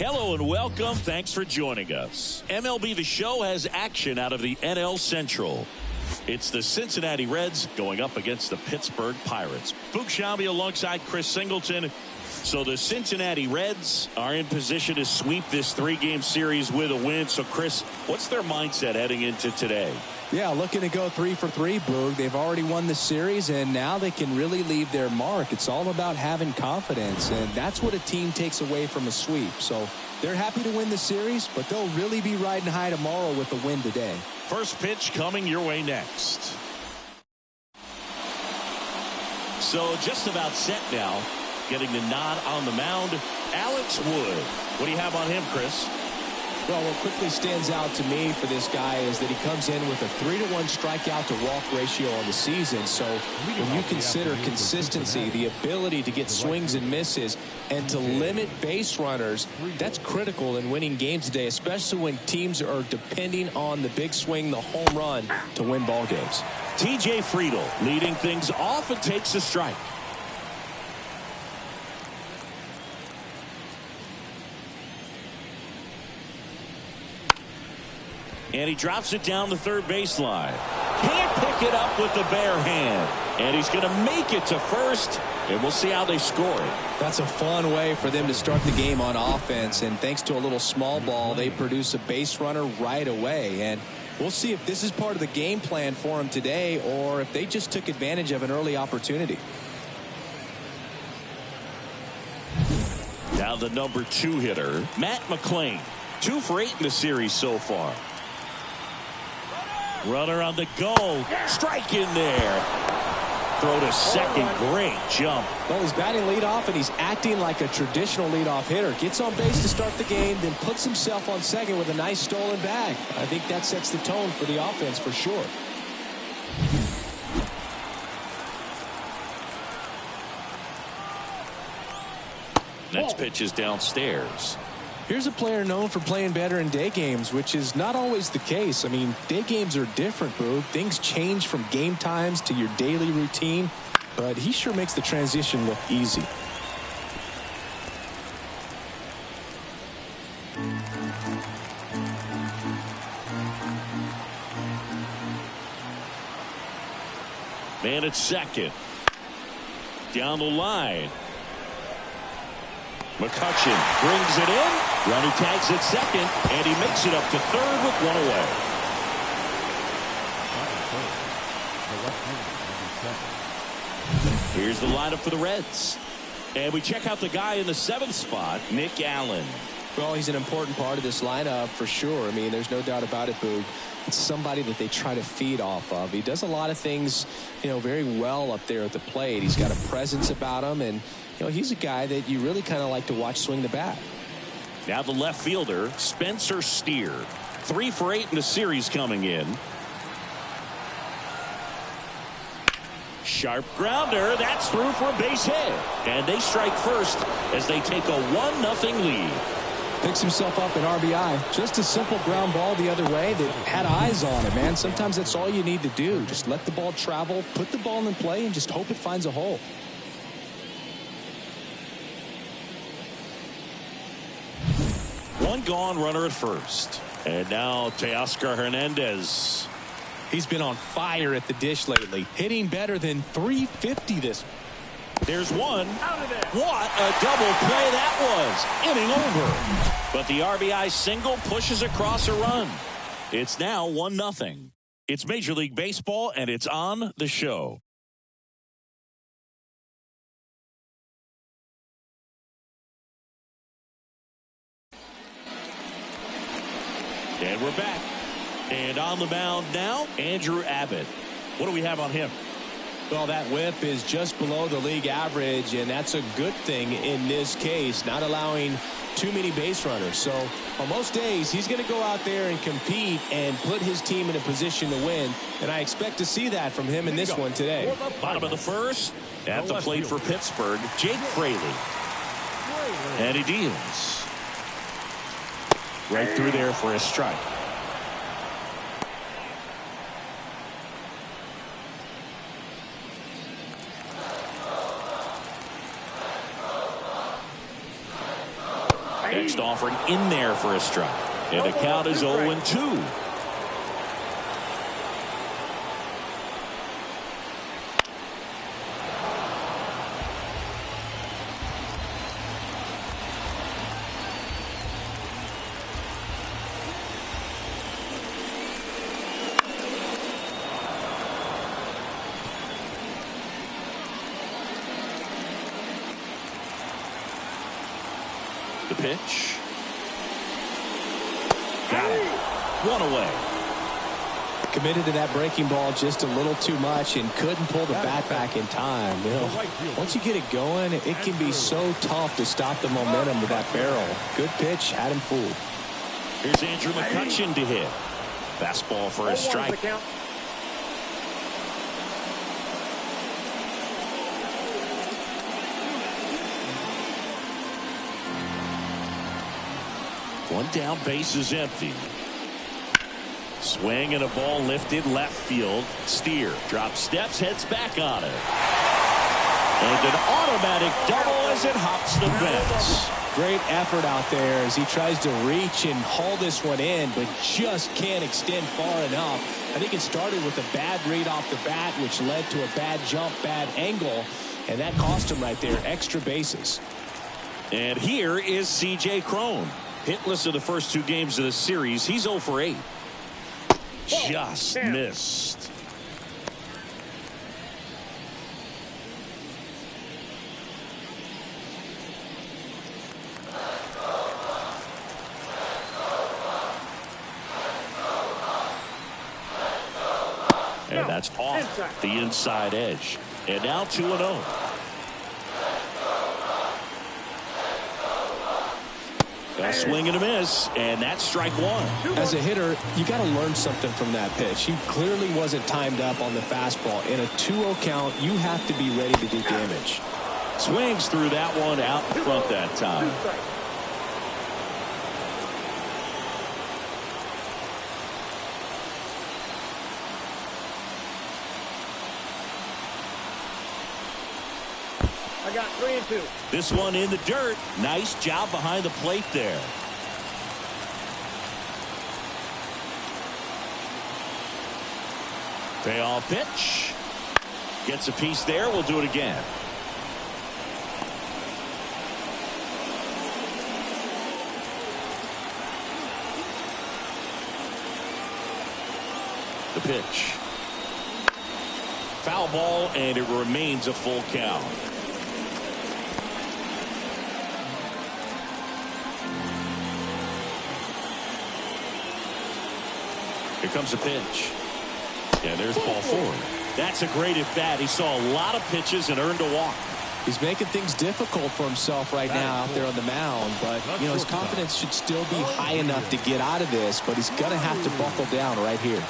Hello and welcome. Thanks for joining us. MLB The Show has action out of the NL Central. It's the Cincinnati Reds going up against the Pittsburgh Pirates. Boog Sciambi alongside Chris Singleton. So the Cincinnati Reds are in position to sweep this three-game series with a win. So, Chris, what's their mindset heading into today? Yeah, looking to go 3 for 3, Boog. They've already won the series, and now they can really leave their mark. It's all about having confidence, and that's what a team takes away from a sweep. So they're happy to win the series, but they'll really be riding high tomorrow with the win today. First pitch coming your way next. So just about set now. Getting the nod on the mound, Alex Wood. What do you have on him, Chris? Well, what quickly stands out to me for this guy is that he comes in with a 3-to-1 strikeout to walk ratio on the season. So when you consider consistency, the ability to get swings and misses, and to limit base runners, that's critical in winning games today, especially when teams are depending on the big swing, the home run, to win ball games. TJ Friedl leading things off and takes a strike. And he drops it down the third baseline. Can't pick it up with the bare hand. And he's going to make it to first. And we'll see how they score it. That's a fun way for them to start the game on offense. And thanks to a little small ball, they produce a base runner right away. And we'll see if this is part of the game plan for them today, or if they just took advantage of an early opportunity. Now the number 2 hitter, Matt McClain. 2 for 8 in the series so far. Runner on the go. Strike in there. Throw to second. Great jump. Well, he's batting leadoff, and he's acting like a traditional leadoff hitter. Gets on base to start the game, then puts himself on second with a nice stolen bag. I think that sets the tone for the offense for sure. Next pitch is downstairs. Here's a player known for playing better in day games, which is not always the case. I mean, day games are different, bro. Things change from game times to your daily routine, but he sure makes the transition look easy. Man at second. Down the line. McCutchen brings it in. Runner tags at second, and he makes it up to third with one away. Here's the lineup for the Reds. And we check out the guy in the 7th spot, Nick Allen. Well, he's an important part of this lineup for sure. I mean, there's no doubt about it, Boog. It's somebody that they try to feed off of. He does a lot of things, very well up there at the plate. He's got a presence about him, and he's a guy that you really kind of like to watch swing the bat. Now the left fielder, Spencer Steer. 3 for 8 in the series coming in. Sharp grounder. That's through for a base hit. And they strike first as they take a 1-0 lead. Picks himself up an RBI. Just a simple ground ball the other way that had eyes on it, man. Sometimes that's all you need to do. Just let the ball travel, put the ball in play, and just hope it finds a hole. One gone, runner at first. And now Teoscar Hernandez. He's been on fire at the dish lately, hitting better than .350 this. There's one. What a double play that was. Inning over. But the RBI single pushes across a run. It's now 1-0. It's Major League Baseball, and it's on the show. And we're back. And on the mound now, Andrew Abbott. What do we have on him? Well, that whip is just below the league average, and that's a good thing in this case, not allowing too many base runners. So on most days, he's going to go out there and compete and put his team in a position to win, and I expect to see that from him in this one today. Bottom of the first, at the plate for Pittsburgh, Jake Fraley. And he deals. Right through there for a strike. Next offering in there for a strike. And the count is 0-2. The pitch. Got it. One away. Committed to that breaking ball just a little too much and couldn't pull the bat back in time. You know, once you get it going, it can be so tough to stop the momentum with that barrel. Good pitch, had him fooled. Here's Andrew McCutchen to hit. Fastball for a strike. One down, base is empty. Swing and a ball lifted left field. Steer drops steps, heads back on it. And an automatic double as it hops the fence. Great effort out there as he tries to reach and haul this one in, but just can't extend far enough. I think it started with a bad read off the bat, which led to a bad jump, bad angle, and that cost him right there. Extra bases. And here is C.J. Cron. Hitless in the first 2 games of the series. He's 0 for 8. Just missed. And that's off the inside edge. And now 2-0. A swing and a miss, and that's strike 1. As a hitter, you got to learn something from that pitch. He clearly wasn't timed up on the fastball. In a 2-0 count, you have to be ready to do damage. Swings through that one out in front that time. I got 3-2. This one in the dirt. Nice job behind the plate there. Payoff pitch. Gets a piece there. We'll do it again. The pitch. Foul ball, and it remains a full count. Here comes a pitch. And there's ball 4. That's a great at bat. He saw a lot of pitches and earned a walk. He's making things difficult for himself right now out there on the mound. But, you know, his confidence should still be high enough to get out of this. But he's going to have to buckle down right here.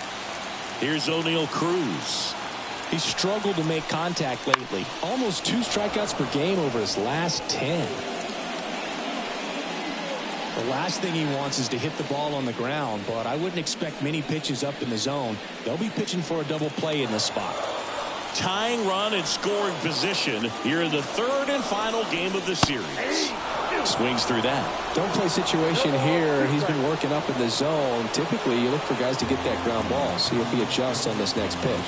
Here's O'Neal Cruz. He's struggled to make contact lately. Almost 2 strikeouts per game over his last 10. The last thing he wants is to hit the ball on the ground, but I wouldn't expect many pitches up in the zone. They'll be pitching for a double play in this spot. Tying run and scoring position here in the 3rd and final game of the series. Swings through that. Don't play situation here. He's been working up in the zone. Typically, you look for guys to get that ground ball. See if he adjusts on this next pitch.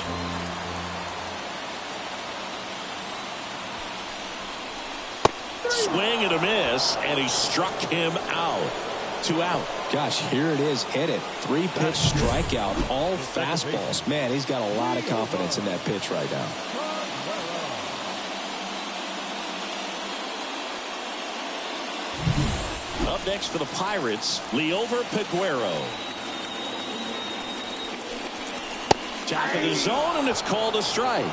Swing and a miss, and he struck him out. 2 out. Gosh, here it is. Hit it. 3-pitch strikeout. All fastballs. Man, he's got a lot of confidence in that pitch right now. Up next for the Pirates, Liover Peguero. Top of the zone, and it's called a strike.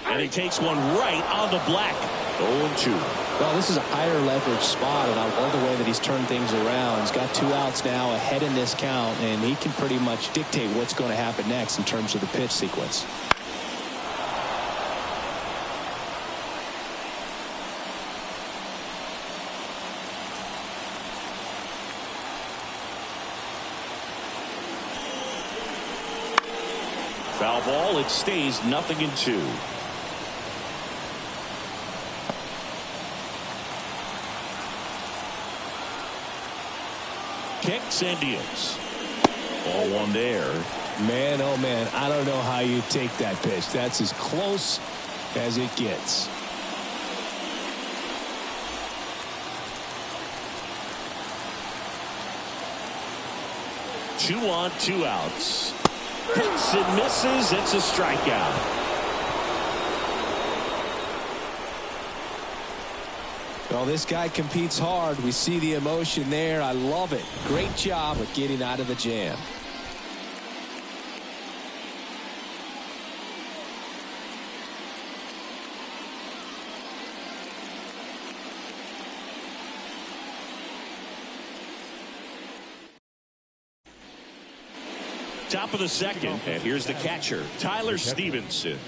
And he takes one right on the black. 0-2. Well, this is a higher leverage spot, and I love the way that he's turned things around. He's got 2 outs now ahead in this count, and he can pretty much dictate what's going to happen next in terms of the pitch sequence. Foul ball. It stays 0-2. Kicks and deals. Ball one there. Man, oh man, I don't know how you take that pitch. That's as close as it gets. Two on, 2 outs. Hits and misses. It's a strikeout. Well, this guy competes hard. We see the emotion there. I love it. Great job of getting out of the jam. Top of the second, and here's the catcher, Tyler Stevenson.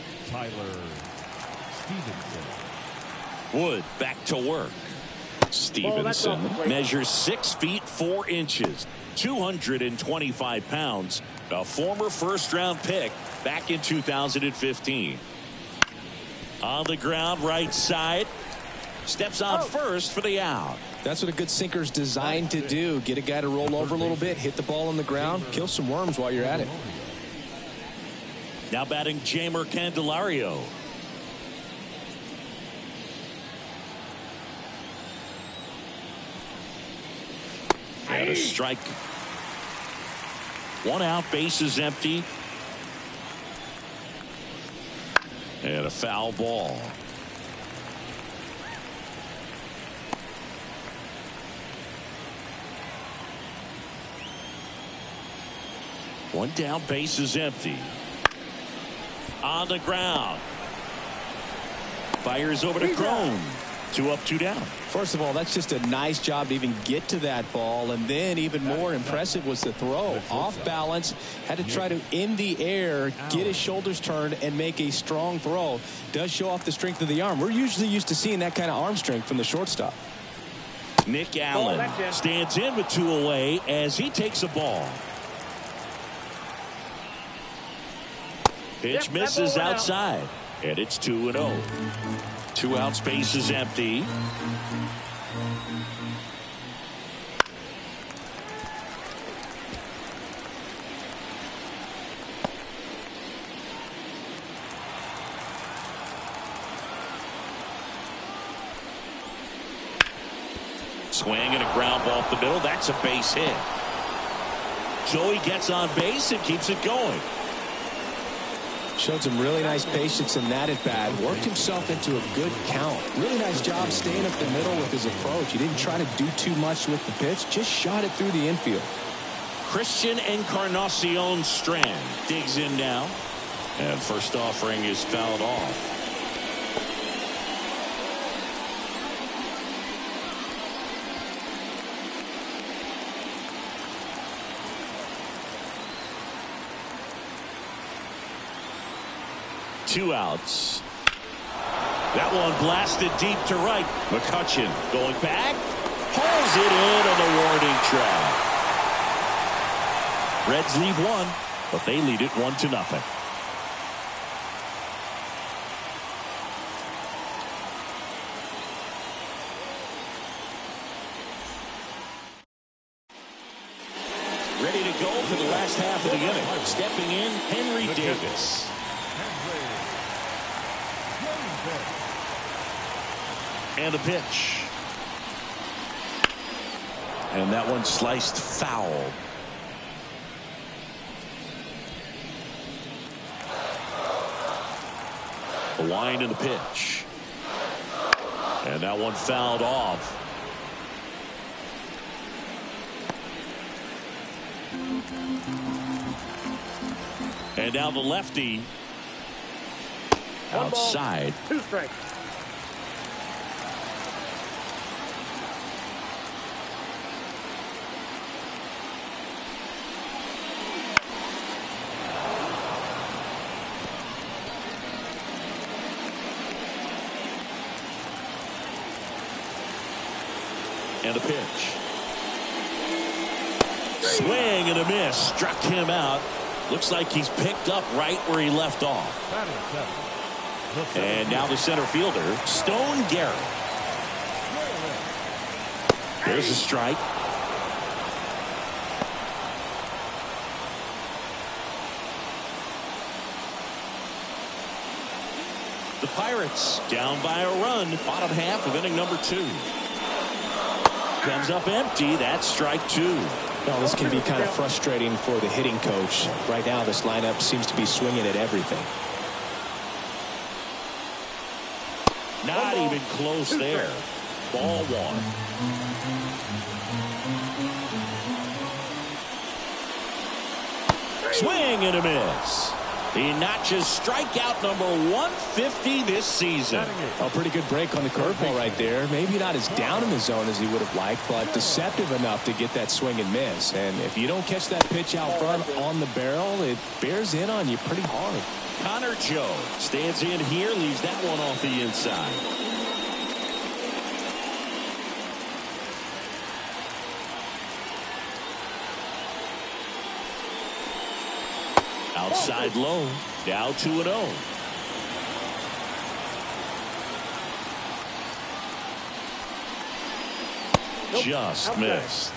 Wood back to work. Stevenson measures 6 feet 4 inches, 225 pounds, a former first-round pick back in 2015. On the ground, right side, steps on first for the out. That's what a good sinker's designed to do. Get a guy to roll over a little bit, hit the ball on the ground, kill some worms while you're at it. Now batting Jeimer Candelario. And a strike. 1 out, base is empty. And a foul ball. One down, base is empty. On the ground. Fires over to Crone. 2 up, 2 down. First of all, that's just a nice job to even get to that ball. And then even more impressive was the throw. Off balance. Had to try to, in the air, get his shoulders turned and make a strong throw. Does show off the strength of the arm. We're usually used to seeing that kind of arm strength from the shortstop. Nick Allen stands in with 2 away as he takes a ball. Pitch misses outside, and it's 2-0. 2 outs, base is empty. Swing and a ground ball up the middle. That's a base hit. Joey gets on base and keeps it going. Showed some really nice patience in that at bat. Worked himself into a good count. Really nice job staying up the middle with his approach. He didn't try to do too much with the pitch. Just shot it through the infield. Christian Encarnacion Strand digs in now. And first offering is fouled off. Two outs. That one blasted deep to right. McCutchen going back. Pulls it in on the warning track. Reds leave 1, but they lead it 1-0. Ready to go for the last half of the inning. Stepping in, Henry Davis. And the pitch. And that one sliced foul. The line and the pitch. And that one fouled off. And now the lefty. Outside. 2 strikes. And a pitch. Swing and a miss. Struck him out. Looks like he's picked up right where he left off. And now the center fielder, Stone Garrett. There's a strike. The Pirates down by a run, bottom half of inning number 2. Comes up empty. That's strike 2. Well, this can be kind of frustrating for the hitting coach. Right now, this lineup seems to be swinging at everything. Not even close there. Ball 1. Swing and a miss. He notches strikeout number 150 this season. A pretty good break on the curveball right there. Maybe not as down in the zone as he would have liked, but deceptive enough to get that swing and miss. And if you don't catch that pitch out front on the barrel, it bears in on you pretty hard. Connor Joe stands in here, leaves that one off the inside. Outside low, now 2-0. Just missed.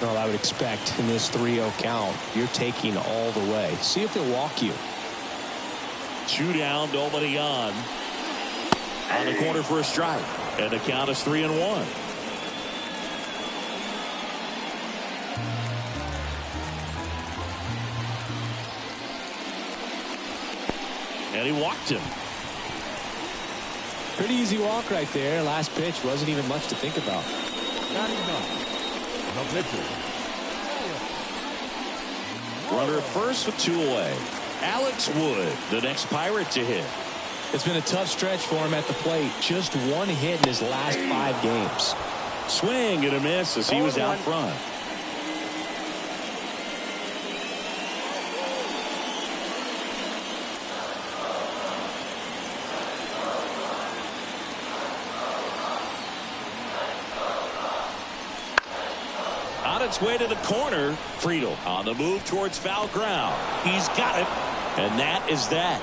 Well, I would expect in this 3-0 count, you're taking all the way. See if they'll walk you. 2 down, nobody on. On the corner for a strike. And the count is 3-1. And he walked him. Pretty easy walk right there. Last pitch wasn't even much to think about. Runner at first with 2 away. Alex Wood, the next Pirate to hit. It's been a tough stretch for him at the plate. Just 1 hit in his last 5 games. Swing and a miss as he was out front. On its way to the corner, Friedel on the move towards foul ground. He's got it, and that is that.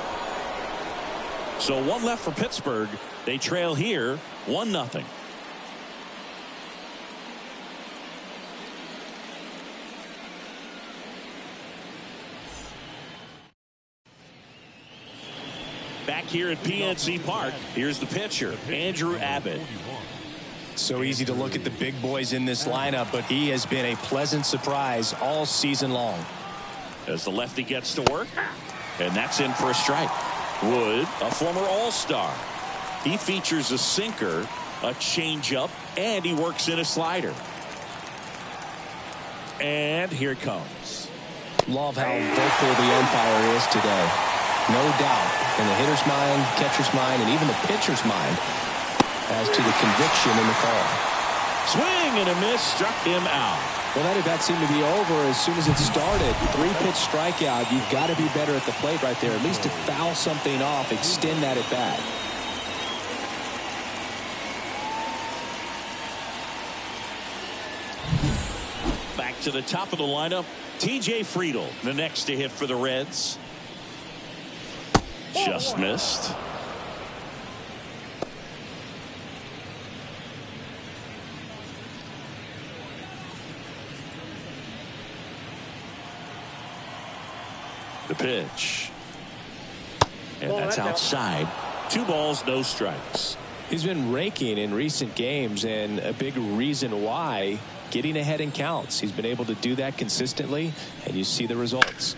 So 1 left for Pittsburgh. They trail here 1-0. Back here at PNC Park, here's the pitcher, Andrew Abbott. So easy to look at the big boys in this lineup, but he has been a pleasant surprise all season long. As the lefty gets to work, and that's in for a strike. Wood, a former All-Star. He features a sinker, a changeup, and he works in a slider. And here it comes. Love how vocal the umpire is today. No doubt in the hitter's mind, catcher's mind, and even the pitcher's mind as to the conviction in the call. Swing and a miss, struck him out. Well, that seemed to be over as soon as it started. 3-pitch strikeout. You've got to be better at the plate right there. At least to foul something off, extend that at bat. Back to the top of the lineup, TJ Friedel, the next to hit for the Reds. Just missed. The pitch. And that's outside. 2 balls, no strikes. He's been raking in recent games, and a big reason why, getting ahead in counts. He's been able to do that consistently, and you see the results.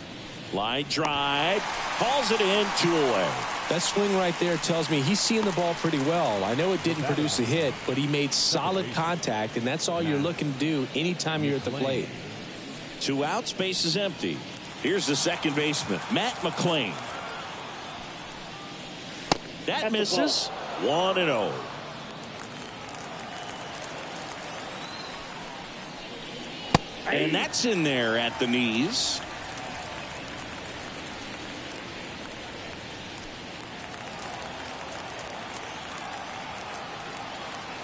Line drive, hauls it in, 2 away. That swing right there tells me he's seeing the ball pretty well. I know it didn't produce a hit, but he made solid contact, and that's all you're looking to do anytime you're at the plate. 2 outs, base is empty. Here's the second baseman, Matt McLean. That misses. 1-0. And that's in there at the knees.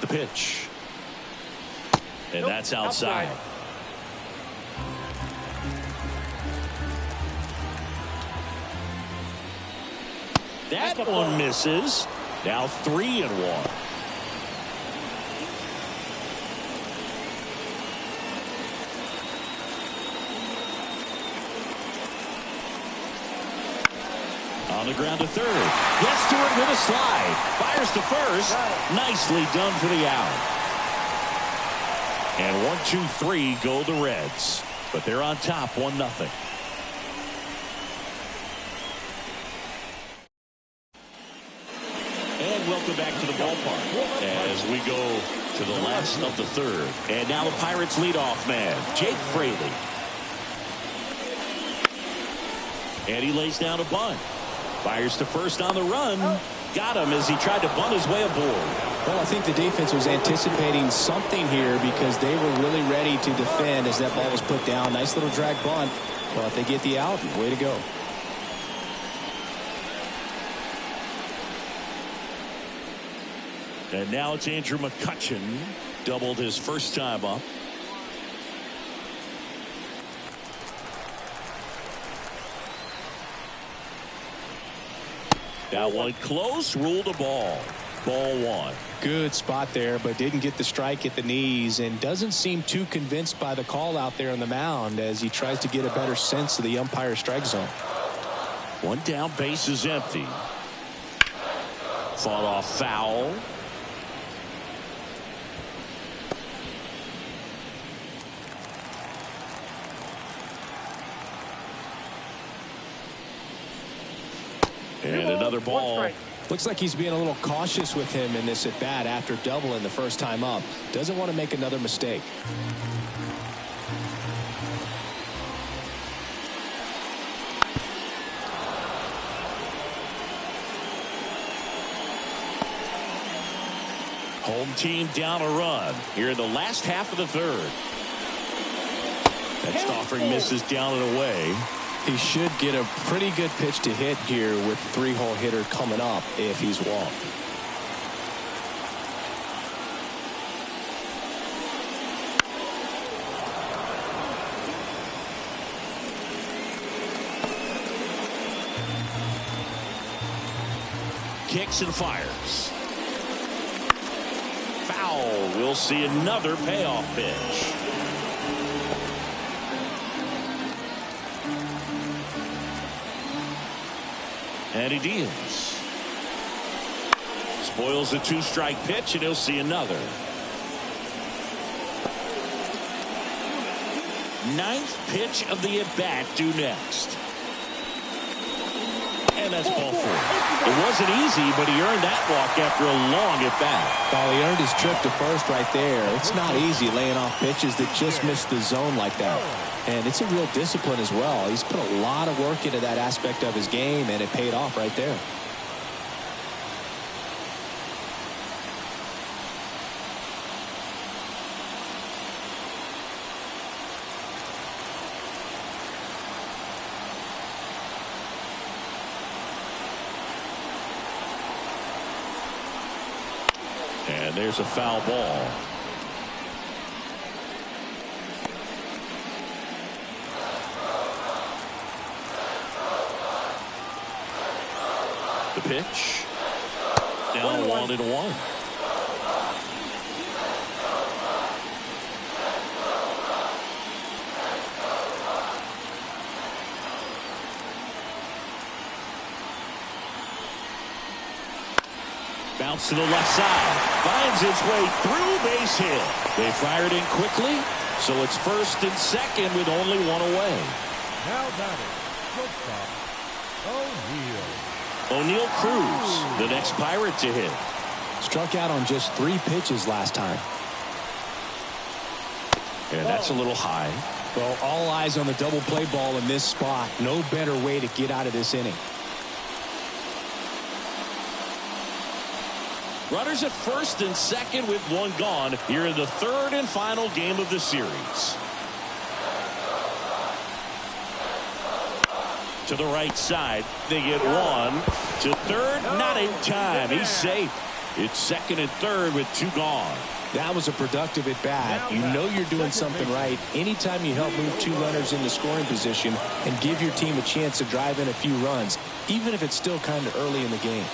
The pitch. And that's outside. That one misses. Now 3-1. On the ground to third. Gets to it with a slide. Fires to first. Nicely done for the out. And 1, 2, 3 go the Reds. But they're on top 1-0. And welcome back to the ballpark as we go to the last of the third. And now the Pirates leadoff man, Jake Fraley. And he lays down a bunt. Fires to first on the run. Got him as he tried to bunt his way aboard. Well, I think the defense was anticipating something here because they were really ready to defend as that ball was put down. Nice little drag bunt. But they get the out. Way to go. And now it's Andrew McCutchen. Doubled his first time up. That one close, ruled a ball. Ball 1. Good spot there, but didn't get the strike at the knees and doesn't seem too convinced by the call out there on the mound as he tries to get a better sense of the umpire strike zone. One down, base is empty. Fought off foul. And another ball. Looks like he's being a little cautious with him in this at bat after doubling the first time up. Doesn't want to make another mistake. Home team down a run here in the last half of the third. Next offering misses down and away. He should get a pretty good pitch to hit here with the 3-hole hitter coming up if he's walked. Kicks and fires. Foul. We'll see another payoff pitch. And he deals. Spoils a 2-strike pitch, and he'll see another. 9th pitch of the at-bat due next. And that's ball 4. It wasn't easy, but he earned that walk after a long at-bat. Well, he earned his trip to first right there. It's not easy laying off pitches that just miss the zone like that. And it's a real discipline as well. He's put a lot of work into that aspect of his game, and it paid off right there. And there's a foul ball. The pitch. Down 1-1. Bounce to the left side. Finds its way through, base hit. They fired in quickly, so it's first and second with only one away. Now batting, shortstop, O'Neill. O'Neill Cruz, the next Pirate to hit. Struck out on just 3 pitches last time. And that's a little high. Well, all eyes on the double play ball in this spot. No better way to get out of this inning. Runners at first and second with one gone here in the third and final game of the series. To the right side, they get one. To third, not in time. He's safe. It's second and third with 2 gone. That was a productive at bat. You know you're doing something right anytime you help move 2 runners into scoring position and give your team a chance to drive in a few runs, even if it's still kind of early in the game.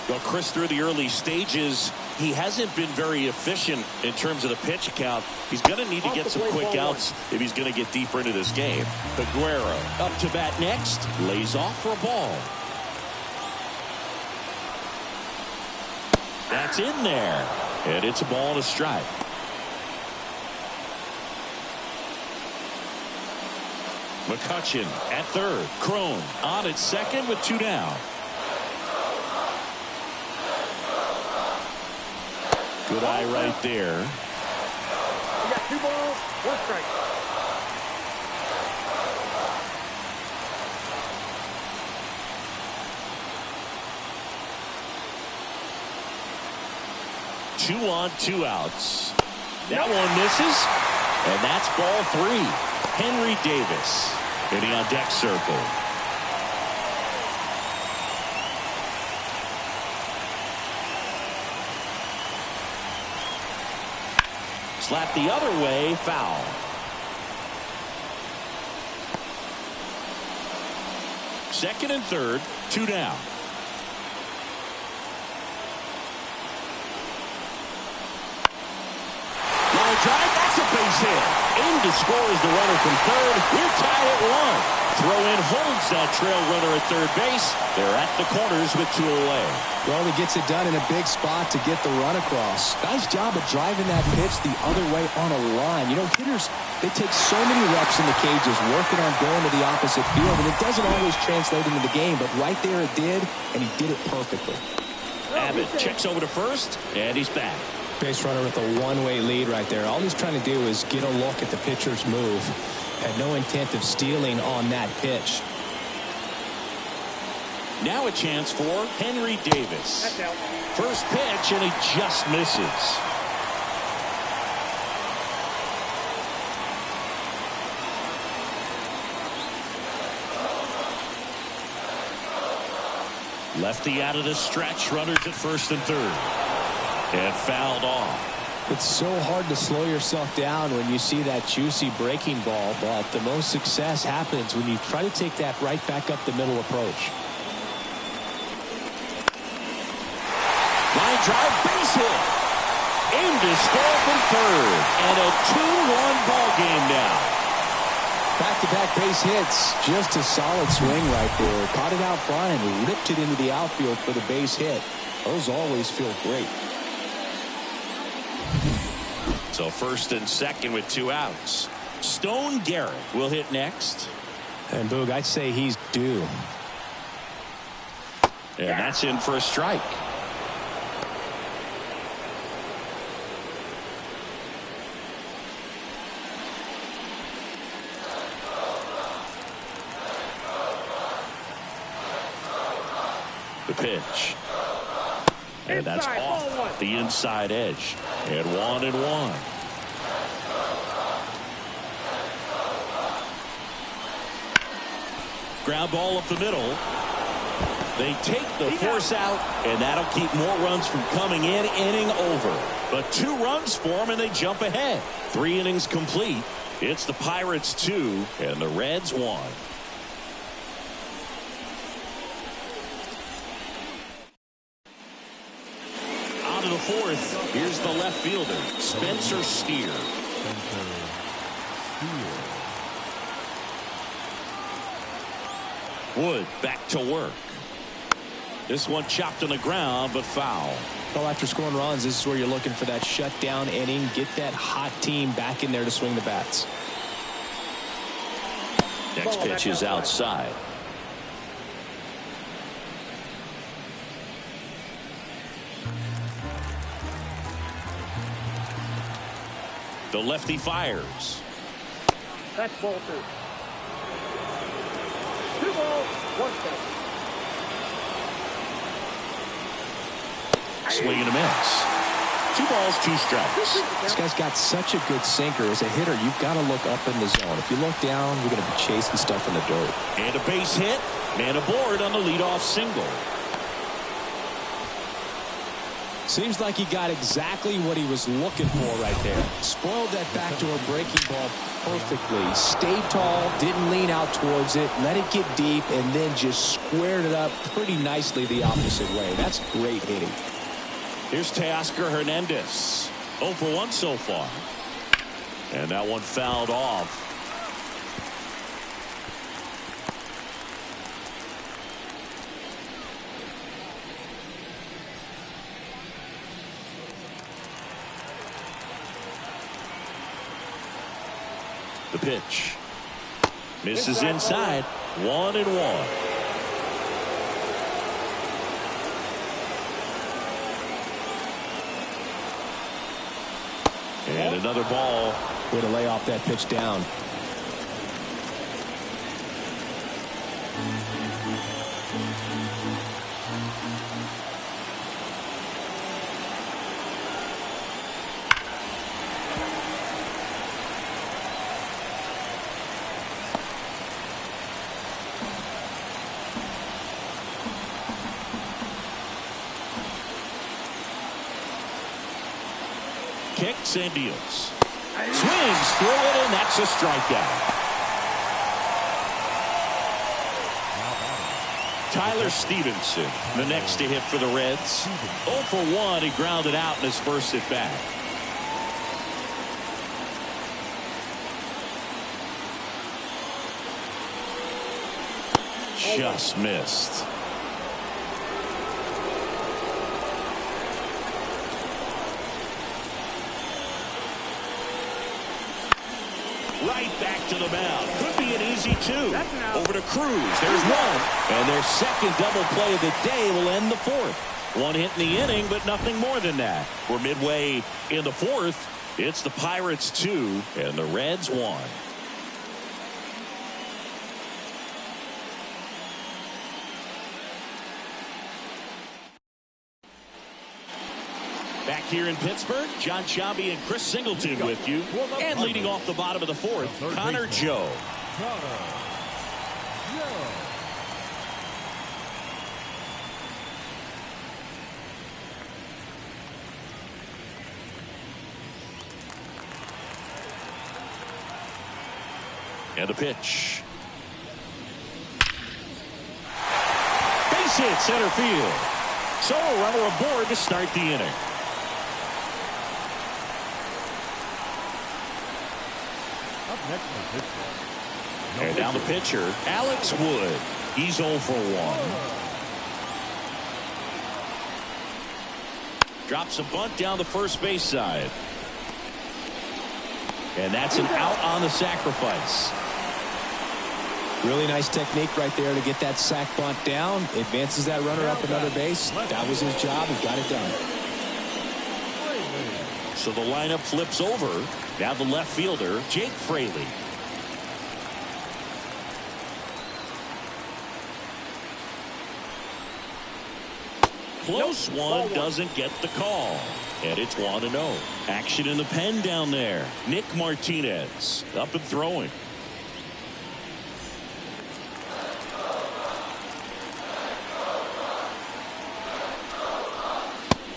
Well, Chris, through the early stages, he hasn't been very efficient in terms of the pitch count. He's going to need to get some quick outs if he's going to get deeper into this game. Aguero up to bat next, lays off for a ball. That's in there, and it's a ball and a strike. McCutchen at third. Crone on at second with 2 down. Good eye right there. We got 2 balls, 1 strike. Two on, 2 outs. That one misses, and that's ball 3. Henry Davis hitting on deck circle. Slap the other way, foul. Second and third, 2 down. Line drive, that's a base hit. In to score is the runner from third. We're tied at 1. Throw in holds that trail runner at third base. They're at the corners with 2 away. Well, he gets it done in a big spot to get the run across. Nice job of driving that pitch the other way on a line. You know, hitters, they take so many reps in the cages working on going to the opposite field, and it doesn't always translate into the game, but right there it did, and he did it perfectly. Abbott checks over to first, and he's back. Base runner with a one-way lead right there. All he's trying to do is get a look at the pitcher's move. Had no intent of stealing on that pitch. Now a chance for Henry Davis. First pitch, and he just misses. Lefty out of the stretch, runners at first and third. And fouled off. It's so hard to slow yourself down when you see that juicy breaking ball, but the most success happens when you try to take that right back up the middle approach. Line drive, base hit. In to score from third. And a 2-1 ball game now. Back-to-back base hits. Just a solid swing right there. Caught it out front and ripped it into the outfield for the base hit. Those always feel great. So first and second with 2 outs. Stone Garrett will hit next. And Boog, I'd say he's due. And that's in for a strike. The pitch. And that's off the inside edge. And 1-1. Ground ball up the middle. They take the force out, and that'll keep more runs from coming in. Inning over. But 2 runs for them, and they jump ahead. 3 innings complete. It's the Pirates 2 and the Reds 1. To the fourth. Here's the left fielder, Spencer Steer. Wood back to work. This one chopped on the ground, but foul. Well, after scoring runs, this is where you're looking for that shutdown inning. Get that hot team back in there to swing the bats. Next pitch is outside. The lefty fires. That's ball 2. 2 balls, 1 strike. Swing and a miss. 2 balls, 2 strikes. This guy's got such a good sinker. As a hitter, you've got to look up in the zone. If you look down, you're going to be chasing stuff in the dirt. And a base hit. And aboard on the leadoff single. Seems like he got exactly what he was looking for right there. Spoiled that backdoor breaking ball perfectly. Stayed tall, didn't lean out towards it, let it get deep, and then just squared it up pretty nicely the opposite way. That's great hitting. Here's Teoscar Hernandez. 0 for 1 so far. And that one fouled off. The pitch. Misses inside. 1-1. And another ball. Way to lay off that pitch down. Kicks and deals. Swings through it, and that's a strikeout. Tyler Stevenson, the next to hit for the Reds. 0 for 1, he grounded out in his first at bat. Just missed. Right back to the mound. Could be an easy 2. Over to Cruz. There's one. And their second double play of the day will end the 4th. One hit in the inning, but nothing more than that. We're midway in the 4th. It's the Pirates 2 and the Reds 1. Back here in Pittsburgh, John Sciambi and Chris Singleton with you. And leading off the bottom of the 4th, Connor Joe. And the pitch. Base hit center field. So a runner aboard to start the inning. And down the pitcher, Alex Wood. He's 0 for 1. Drops a bunt down the first base side. And that's an out on the sacrifice. Really nice technique right there to get that sac bunt down. Advances that runner up another base. That was his job. He got it done. So the lineup flips over. Now the left fielder, Jake Fraley. Close one, doesn't get the call. And it's 1-0. Action in the pen down there. Nick Martinez up and throwing.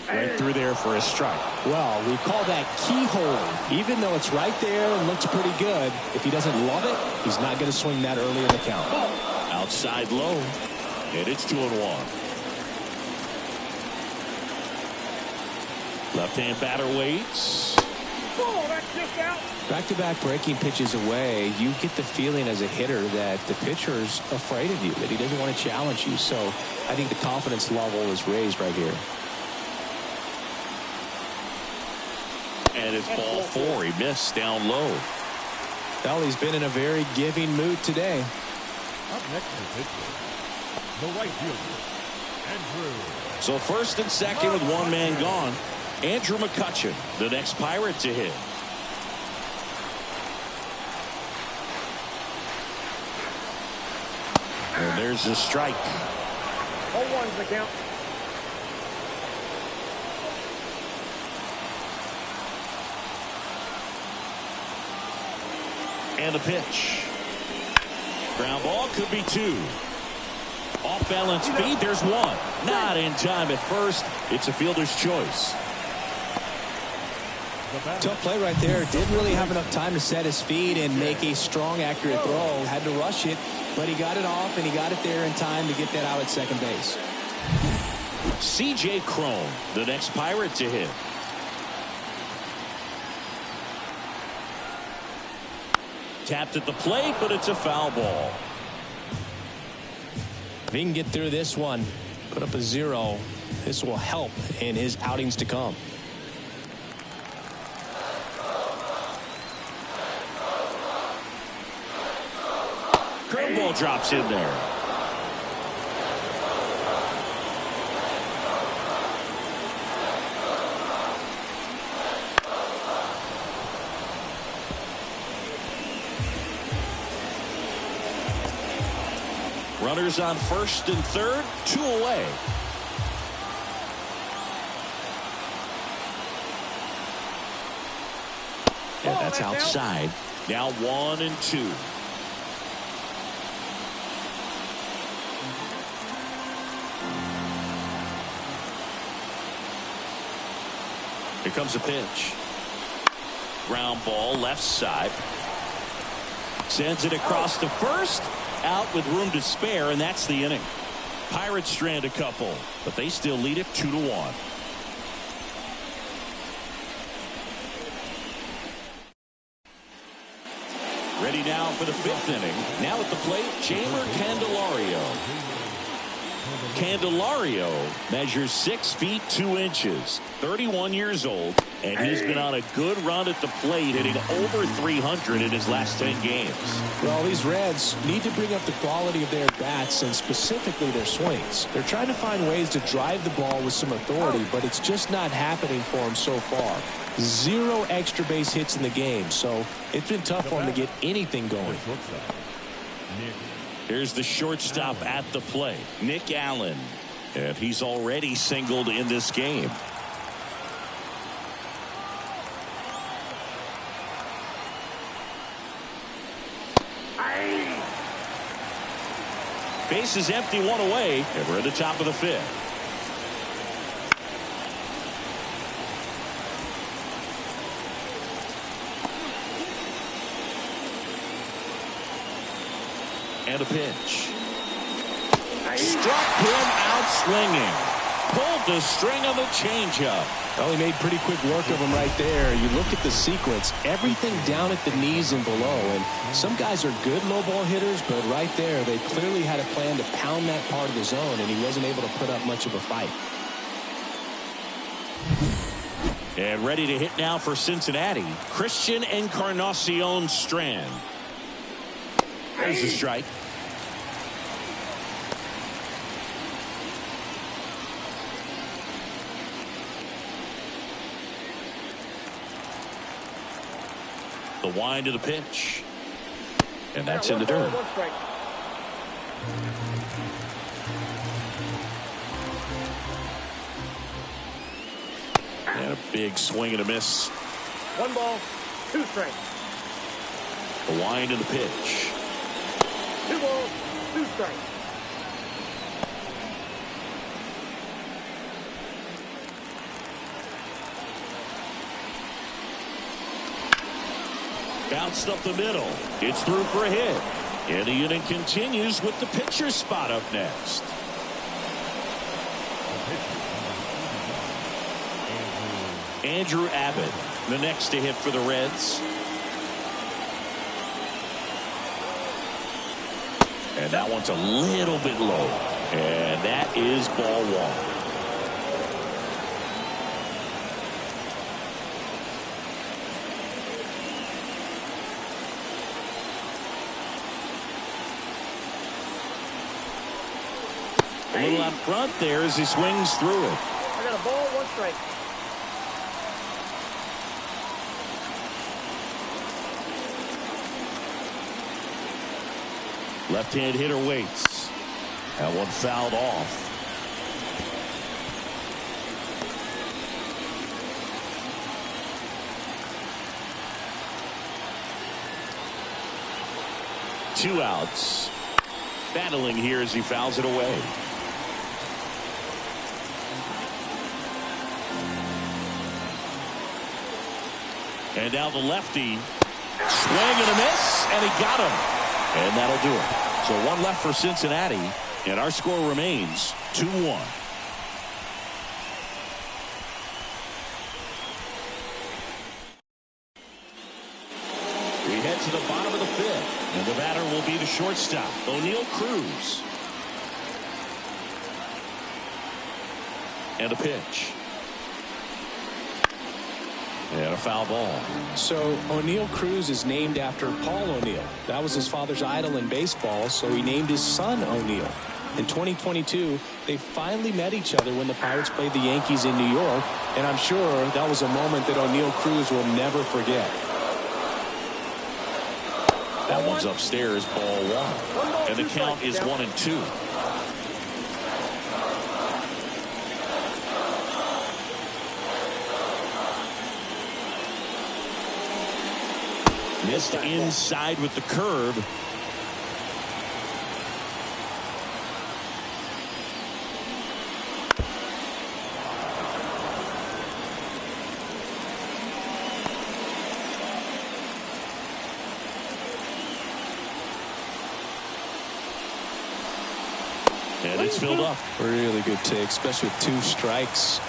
Right through there for a strike. Well, we call that keyhole. Even though it's right there and looks pretty good, if he doesn't love it, he's not going to swing that early in the count. Outside low. And it's 2-1. Left-hand batter waits. Oh, that's just out. Back-to-back breaking pitches away, you get the feeling as a hitter that the pitcher's afraid of you, that he doesn't want to challenge you. So I think the confidence level is raised right here. And it's ball 4. He missed down low. Well, he's been in a very giving mood today. Up next is pitcher, the right fielder, Andrew. So first and second with one man gone. Andrew McCutchen, the next Pirate to hit. And there's a strike. 0-1's the count. And a pitch. Ground ball, could be 2. Off balance feed. There's one. Not in time at first. It's a fielder's choice. Tough play right there. Didn't really have enough time to set his feet and make a strong, accurate throw. Had to rush it, but he got it off, and he got it there in time to get that out at second base. C.J. Cron, the next Pirate to hit. Tapped at the plate, but it's a foul ball. If he can get through this one, put up a 0, this will help in his outings to come. Curveball drops in there. Runners on first and third, 2 away. Yeah, that's outside. Now 1 and 2. Here comes a pitch. Ground ball left side. Sends it across to first. Out with room to spare, and that's the inning. Pirates strand a couple, but they still lead it 2-1. Ready now for the 5th inning. Now at the plate, Jeimer Candelario. Candelario measures 6 feet 2 inches, 31 years old, and he's been on a good run at the plate, hitting over 300 in his last 10 games. Well, these Reds need to bring up the quality of their bats and specifically their swings. They're trying to find ways to drive the ball with some authority, but it's just not happening for them so far. 0 extra base hits in the game, so it's been tough for them to get anything going. Here's the shortstop at the plate, Nick Allen, and he's already singled in this game. Base is empty, 1 away, and we're at the top of the 5th. And a pitch. Struck him out swinging. Pulled the string on the changeup. Well, he made pretty quick work of him right there. You look at the sequence, everything down at the knees and below. And some guys are good low ball hitters, but right there, they clearly had a plan to pound that part of the zone, and he wasn't able to put up much of a fight. And ready to hit now for Cincinnati, Christian Encarnacion Strand. There's the strike. The wind of the pitch. And that's in the dirt. And a big swing and a miss. 1 ball, 2 strikes. The wind of the pitch. 2 balls, 2 strikes. Bounced up the middle. It's through for a hit. And the inning continues with the pitcher's spot up next. Andrew Abbott, the next to hit for the Reds. And that one's a little bit low. And that is ball 1. A little up front there as he swings through it. I got a ball, 1 strike. Left-hand hitter waits. That one fouled off. Two outs. Battling here as he fouls it away. And now the lefty. Swing and a miss, and he got him. And that'll do it. So one left for Cincinnati, and our score remains 2-1. We head to the bottom of the fifth, and the batter will be the shortstop, O'Neal Cruz. And a pitch. And a foul ball. So O'Neal Cruz is named after Paul O'Neal. That was his father's idol in baseball, so he named his son O'Neal. In 2022, they finally met each other when the Pirates played the Yankees in New York, and I'm sure that was a moment that O'Neal Cruz will never forget. That one's upstairs, ball one. And the count is 1-2. Missed inside with the curve. And it's filled up. Really good take, especially with 2 strikes.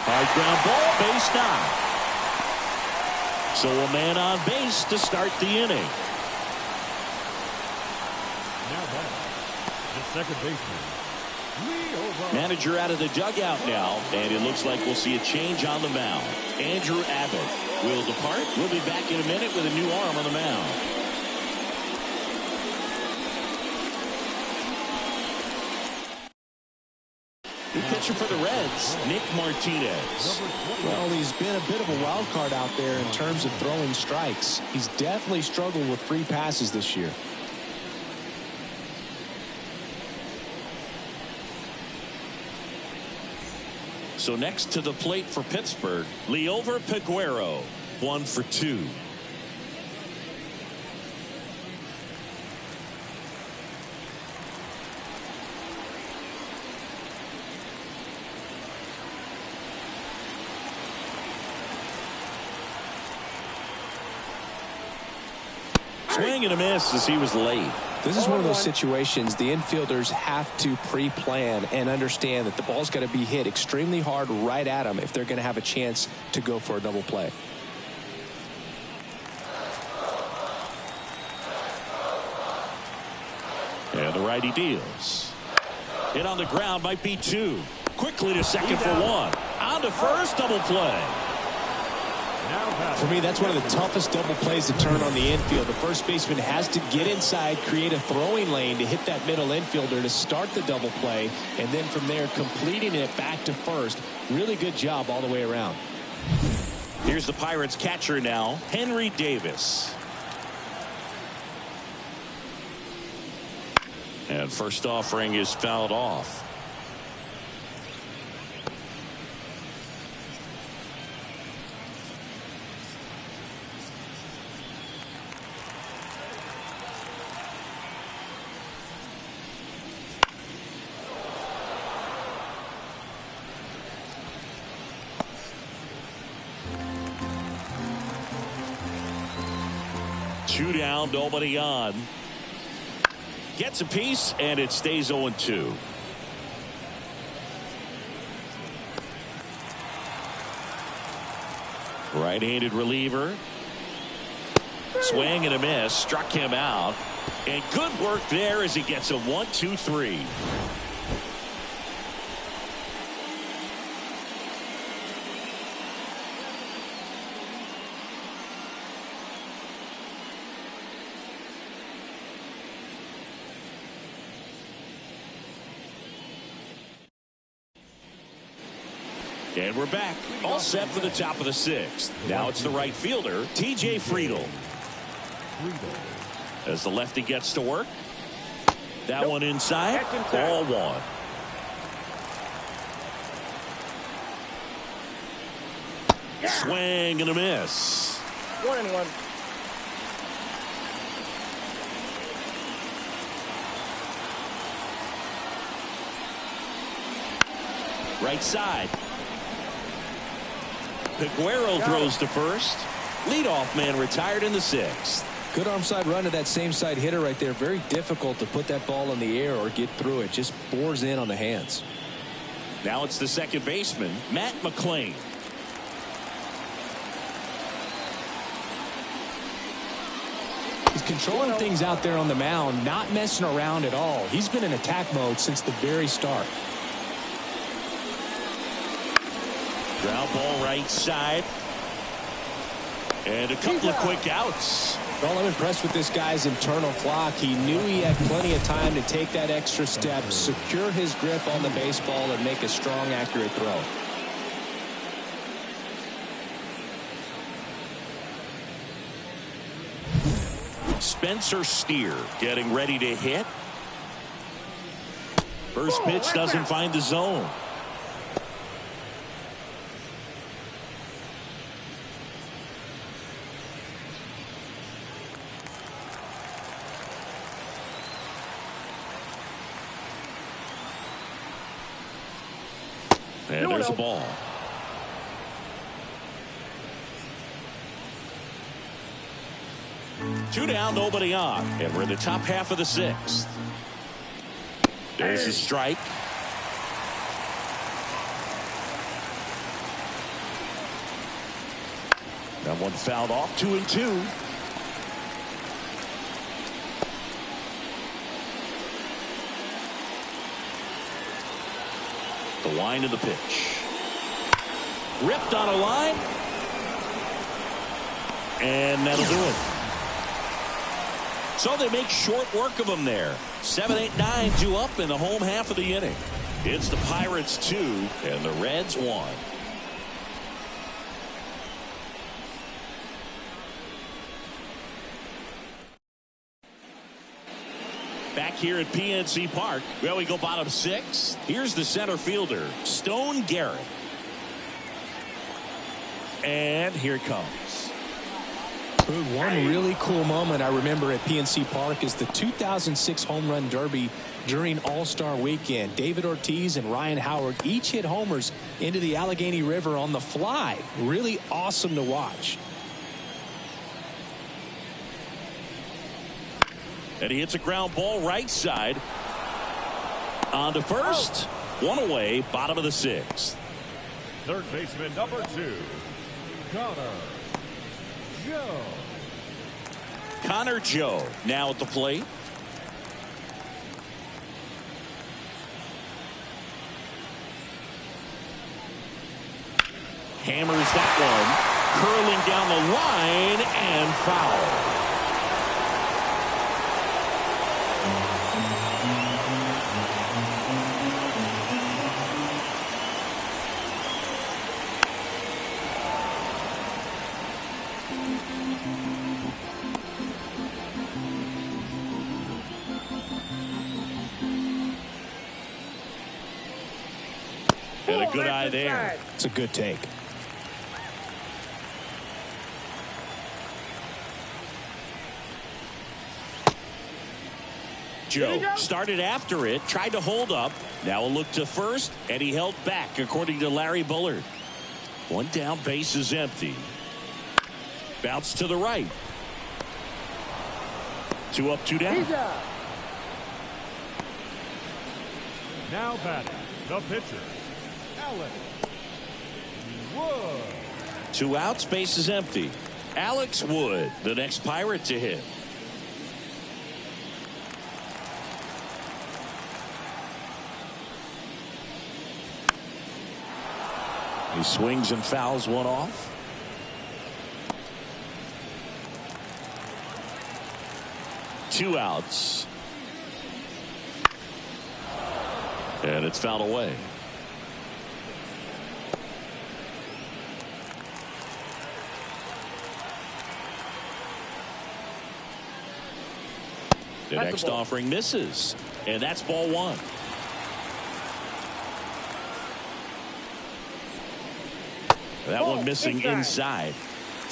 Hard ground ball, base knock. So a man on base to start the inning. Now back, the second baseman, Lee. Manager out of the dugout now, and it looks like we'll see a change on the mound. Andrew Abbott will depart. We'll be back in a minute with a new arm on the mound. New pitcher for the Reds, Nick Martinez. Well, he's been a bit of a wild card out there in terms of throwing strikes. He's definitely struggled with free passes this year. So next to the plate for Pittsburgh, Liover Peguero, 1 for 2. Swing and a miss as he was late. This is one of those situations the infielders have to pre-plan and understand that the ball's got to be hit extremely hard right at them if they're going to have a chance to go for a double play. And the righty deals. Hit on the ground, might be 2. Quickly to second for 1. On to first, double play. For me, that's one of the toughest double plays to turn on the infield. The first baseman has to get inside, create a throwing lane to hit that middle infielder to start the double play, and then from there completing it back to first. Really good job all the way around. Here's the Pirates catcher now, Henry Davis. And first offering is fouled off. Two down, nobody on. Gets a piece, and it stays 0-2. Right-handed reliever. Swing and a miss. Struck him out. And good work there as he gets a 1-2-3. And we're back, all set for the top of the 6th. Now it's the right fielder, T.J. Friedel. As the lefty gets to work. That one inside, ball 1. Swing and a miss. 1-1. Right side. Peguero throws to first. Leadoff man retired in the 6th. Good arm side run to that same side hitter right there. Very difficult to put that ball in the air or get through it. Just bores in on the hands. Now it's the second baseman, Matt McClain. He's controlling things out there on the mound, not messing around at all. He's been in attack mode since the very start. Ground ball right side. And a couple of quick outs. Well, I'm impressed with this guy's internal clock. He knew he had plenty of time to take that extra step, secure his grip on the baseball, and make a strong, accurate throw. Spencer Steer getting ready to hit. First pitch doesn't find the zone. And there's a ball. Two down, nobody on. And we're in the top half of the 6th. There's a strike. That one fouled off. 2-2. The line of the pitch. Ripped on a line. And that'll do it. So they make short work of them there. 7, 8, 9, 2 up in the home half of the inning. It's the Pirates 2 and the Reds 1. Back here at PNC Park, well, we go bottom 6. Here's the center fielder, Stone Garrett. And here it comes. One really cool moment I remember at PNC Park is the 2006 Home Run Derby during All-Star Weekend. David Ortiz and Ryan Howard each hit homers into the Allegheny River on the fly. Really awesome to watch. And he hits a ground ball right side. On to first. One away, bottom of the 6th. Third baseman number 2, Connor Joe now at the plate. Hammers that one. Curling down the line and foul. And a good eye there. It's a good take. Joe started after it, tried to hold up. Now a look to first, and he held back, according to Larry Bullard. One down, base is empty. Bounce to the right. 2 up, 2 down. Now batting, the pitcher, Alex Wood. 2 outs, base is empty. Alex Wood, the next Pirate to hit. He swings and fouls one off. Two outs. And it's fouled away. The next offering misses. And that's ball 1. That one missing inside.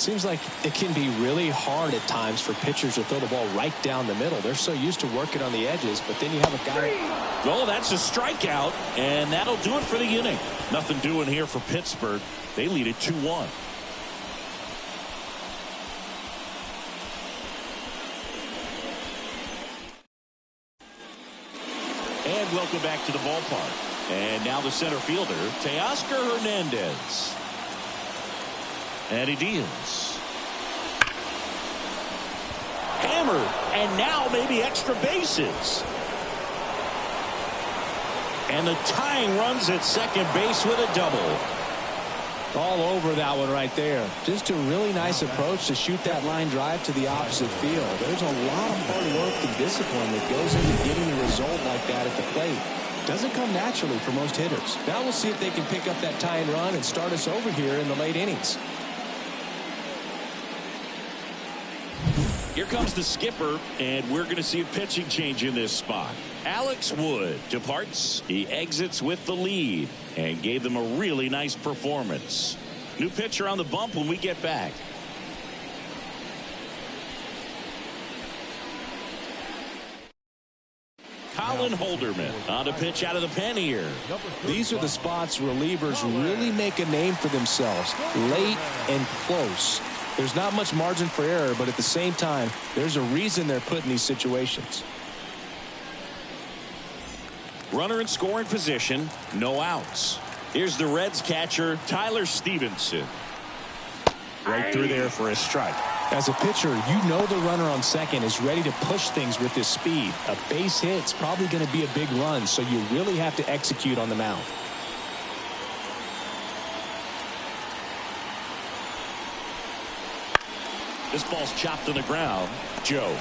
Seems like it can be really hard at times for pitchers to throw the ball right down the middle. They're so used to working on the edges, but then you have a guy. Oh, that's a strikeout, and that'll do it for the inning. Nothing doing here for Pittsburgh. They lead it 2-1. And welcome back to the ballpark. And now the center fielder, Teoscar Hernandez. And he deals. Hammered, and now maybe extra bases. And the tying runs at second base with a double. All over that one right there. Just a really nice approach to shoot that line drive to the opposite field. There's a lot of hard work and discipline that goes into getting a result like that at the plate. Doesn't come naturally for most hitters. Now we'll see if they can pick up that tying run and start us over here in the late innings. Here comes the skipper, and we're going to see a pitching change in this spot. Alex Wood departs. He exits with the lead and gave them a really nice performance. New pitcher on the bump when we get back. Colin Holderman on a pitch out of the pen here. These are the spots relievers really make a name for themselves. Late and close. There's not much margin for error, but at the same time, there's a reason they're put in these situations. Runner in scoring position, no outs. Here's the Reds catcher, Tyler Stevenson. Right through there for a strike. As a pitcher, you know the runner on second is ready to push things with his speed. A base hit's probably going to be a big run, so you really have to execute on the mound. This ball's chopped to the ground. Joe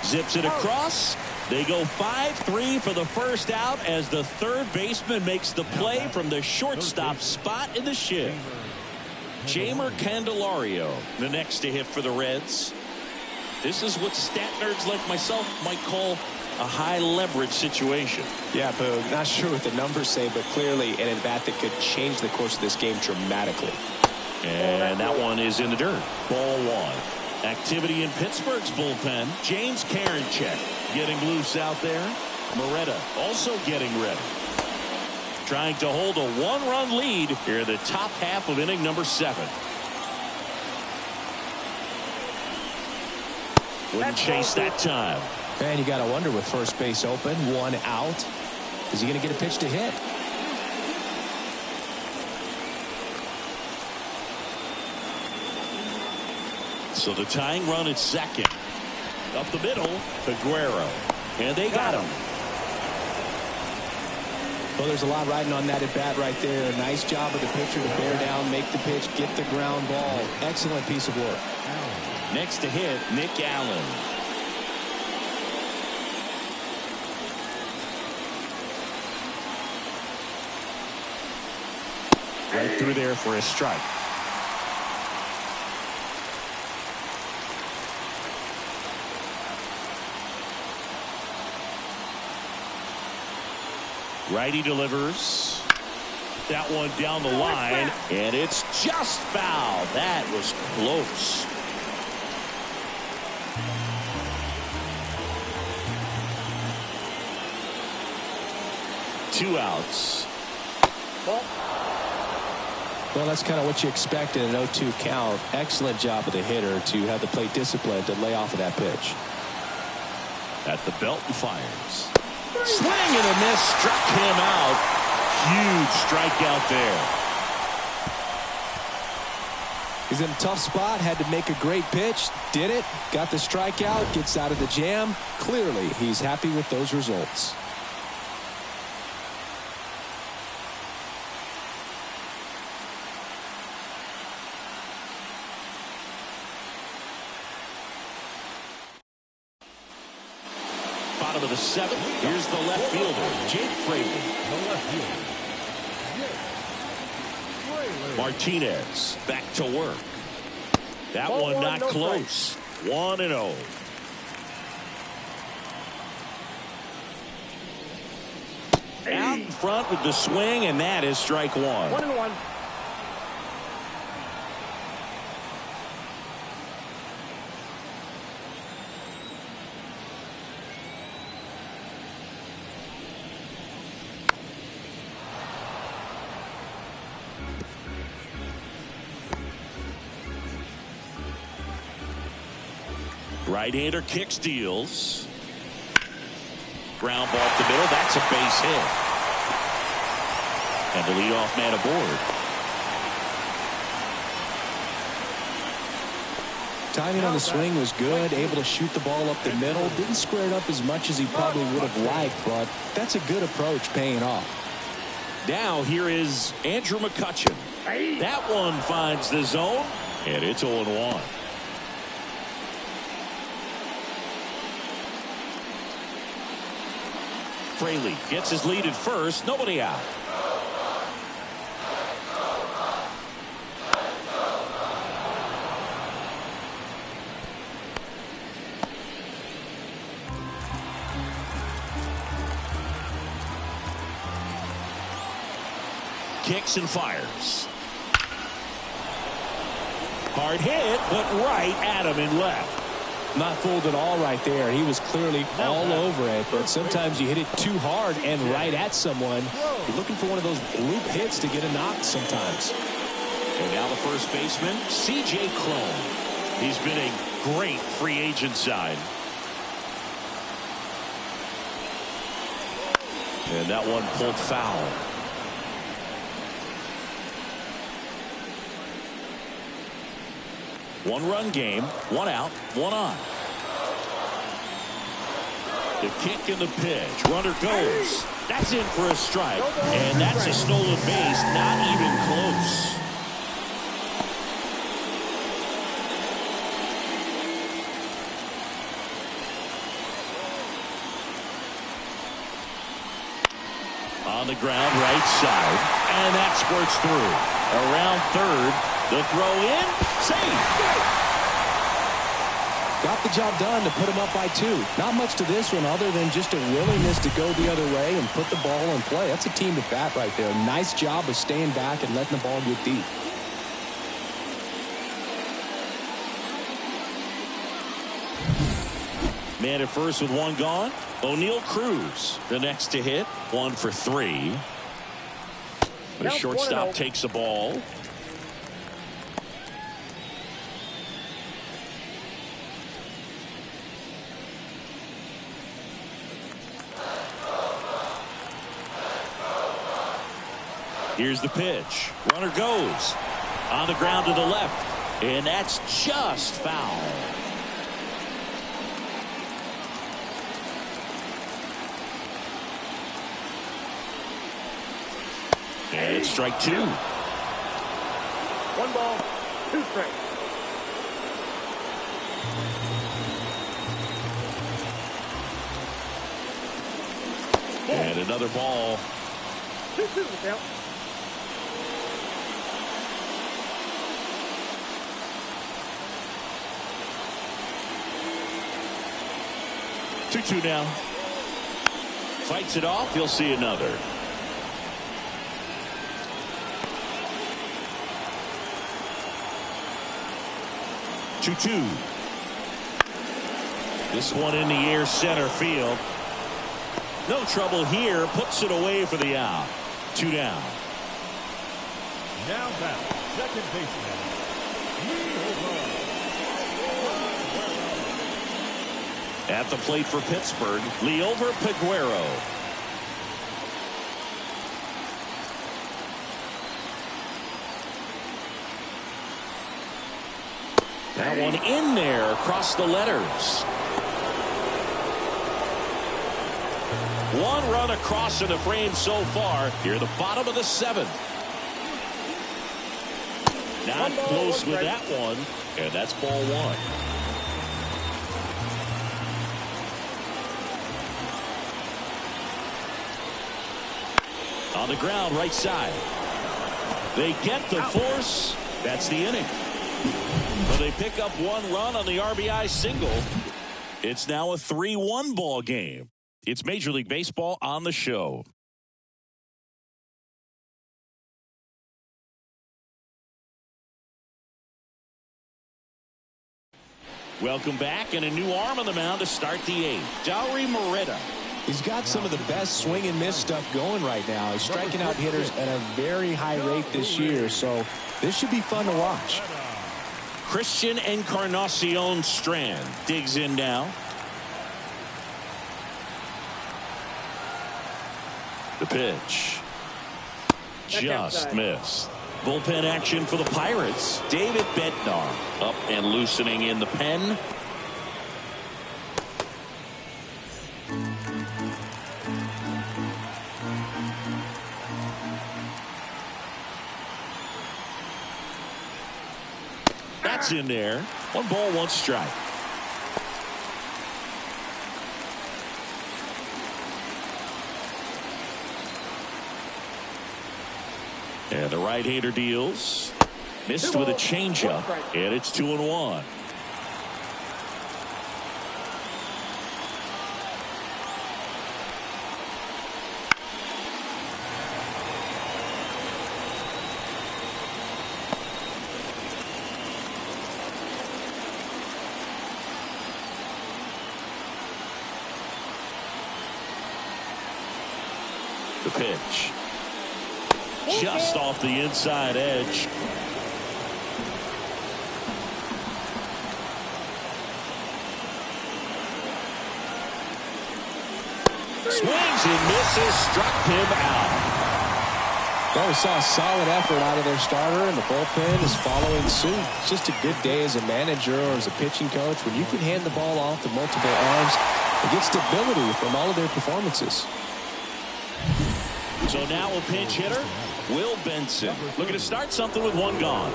zips it across. They go 5-3 for the first out as the third baseman makes the play from the shortstop spot in the shed. Jeimer Candelario, the next to hit for the Reds. This is what stat nerds like myself might call a high leverage situation. Yeah, Boog, not sure what the numbers say, but clearly an at-bat that could change the course of this game dramatically. And that one is in the dirt. Ball one. Activity in Pittsburgh's bullpen. James Karinchak getting loose out there. Moretta also getting ready. Trying to hold a one-run lead here in the top half of inning number 7. Wouldn't chase that time. And you got to wonder with first base open, 1 out. Is he going to get a pitch to hit? So the tying run at second. Up the middle, Aguero. And they got him. Well, there's a lot riding on that at bat right there. A nice job of the pitcher to bear down, make the pitch, get the ground ball. Excellent piece of work. Next to hit, Nick Allen. Right through there for a strike. Righty delivers. That one down the line, and it's just foul. That was close. Two outs. Well, that's kind of what you expect in an 0-2 count. Excellent job of the hitter to have the plate discipline to lay off of that pitch. At the belt and fires. Swing and a miss, struck him out. Huge strikeout there. He's in a tough spot, had to make a great pitch, did it, got the strikeout, gets out of the jam. Clearly, he's happy with those results. Bottom of the 7th. Here's the left fielder, Jake Fraley. Martinez back to work. That one not close. 1-0. Out in front with the swing, and that is strike 1. 1-1. Right-hander kicks, deals. Ground ball up the middle. That's a base hit. And the leadoff man aboard. Timing on the swing was good. Able to shoot the ball up the middle. Didn't square it up as much as he probably would have liked, but that's a good approach paying off. Now here is Andrew McCutchen. That one finds the zone, and it's 0-1. Fraley gets his lead at first. Nobody out. Kicks and fires. Hard hit, but right at him and left. Not fooled at all right there. He was clearly all over it, but sometimes you hit it too hard and right at someone. You're looking for one of those bloop hits to get a knock sometimes. And now the first baseman, C.J. Cron. He's been a great free agent sign. And that one pulled foul. One-run game, one out, one on. The kick and the pitch. Runner goes. That's in for a strike. And that's a stolen base, not even close. On the ground, right side. And that squirts through. Around third. The throw in, safe. Got the job done to put him up by 2. Not much to this one other than just a willingness to go the other way and put the ball in play. That's a team at bat right there. Nice job of staying back and letting the ball get deep. Man at first with one gone. O'Neal Cruz, the next to hit. 1 for 3. The shortstop takes the ball. Here's the pitch. Runner goes. On the ground to the left. And that's just foul. And it's strike 2. 1 ball, 2 strikes. And another ball. 2-2 the count. Two now. Fights it off. He'll see another. Two. This one in the air center field. No trouble here. Puts it away for the out. 2 down. Now back, second baseman. At the plate for Pittsburgh, Liover Peguero. That one in there across the letters. 1 run across in the frame so far. Here at the bottom of the 7th. Not close with that one. And that's ball 1. On the ground, right side. They get the force. That's the inning. But they pick up 1 run on the RBI single. It's now a 3-1 ball game. It's Major League Baseball on the show. Welcome back, and a new arm on the mound to start the 8th. Dauri Moreta. He's got some of the best swing and miss stuff going right now. He's striking out hitters at a very high rate this year, so this should be fun to watch. Christian Encarnacion Strand digs in now. The pitch. Just missed. Bullpen action for the Pirates. David Bednar up and loosening in the pen. That's in there. 1 ball, 1 strike. And the right-hander deals. Missed with a changeup, and it's 2-1. The pitch. Just off the inside edge. Swings and misses, struck him out. Well, we saw a solid effort out of their starter, and the bullpen is following suit. It's just a good day as a manager or as a pitching coach when you can hand the ball off to multiple arms and get stability from all of their performances. So now a pinch hitter, Will Benson, looking to start something with 1 gone.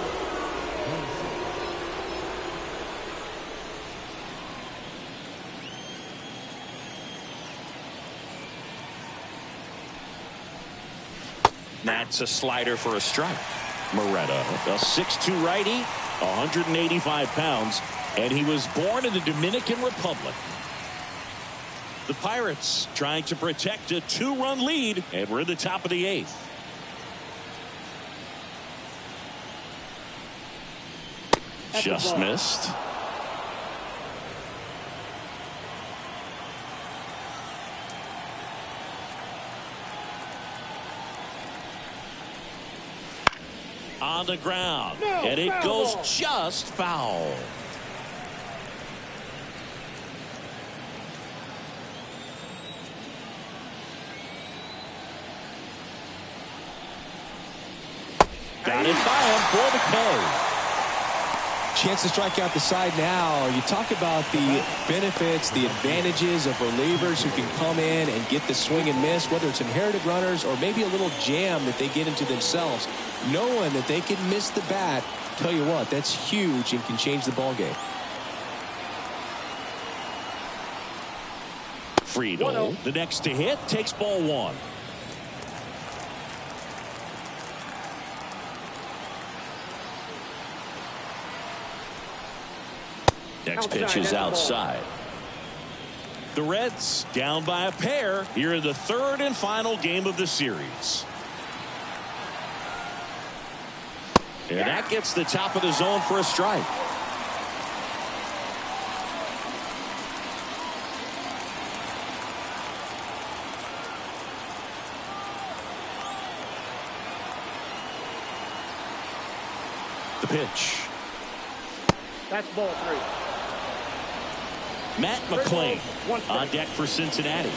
That's a slider for a strike. Moretta, a 6'2" righty, 185 pounds, and he was born in the Dominican Republic. The Pirates trying to protect a 2-run lead, and we're in the top of the 8th. Just missed. On the ground, and it goes just foul. Got it by him for the K. Chance to strike out the side now. You talk about the benefits, the advantages of relievers who can come in and get the swing and miss, whether it's inherited runners or maybe a little jam that they get into themselves. Knowing that they can miss the bat, tell you what, that's huge and can change the ball game. Friedel, the next to hit, takes ball 1. Next pitch is outside. The Reds down by a pair here in the 3rd and final game of the series. And that gets the top of the zone for a strike. The pitch. That's ball 3. Matt McClain on deck for Cincinnati.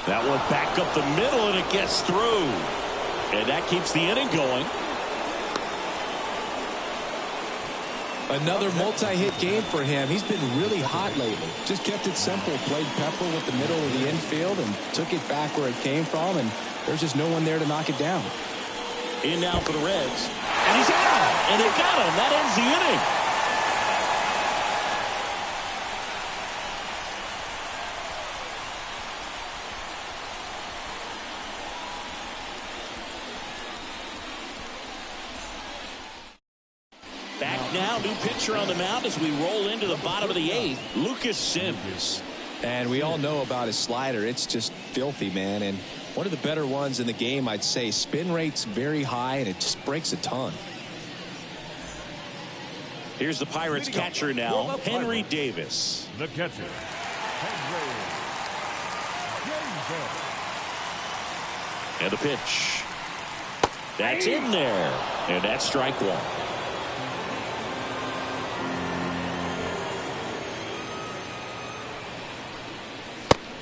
That one back up the middle, and it gets through. And that keeps the inning going. Another multi-hit game for him. He's been really hot lately. Just kept it simple. Played pepper with the middle of the infield and took it back where it came from. And there's just no one there to knock it down. In now for the Reds. And he's out. And it got him. That ends the inning. Now, new pitcher on the mound as we roll into the bottom of the 8th, Lucas Sims. And we all know about his slider. It's just filthy, man. And one of the better ones in the game, I'd say. Spin rate's very high, and it just breaks a ton. Here's the Pirates catcher now, Henry Davis. The catcher, Henry And the pitch. That's in there. And that's strike one.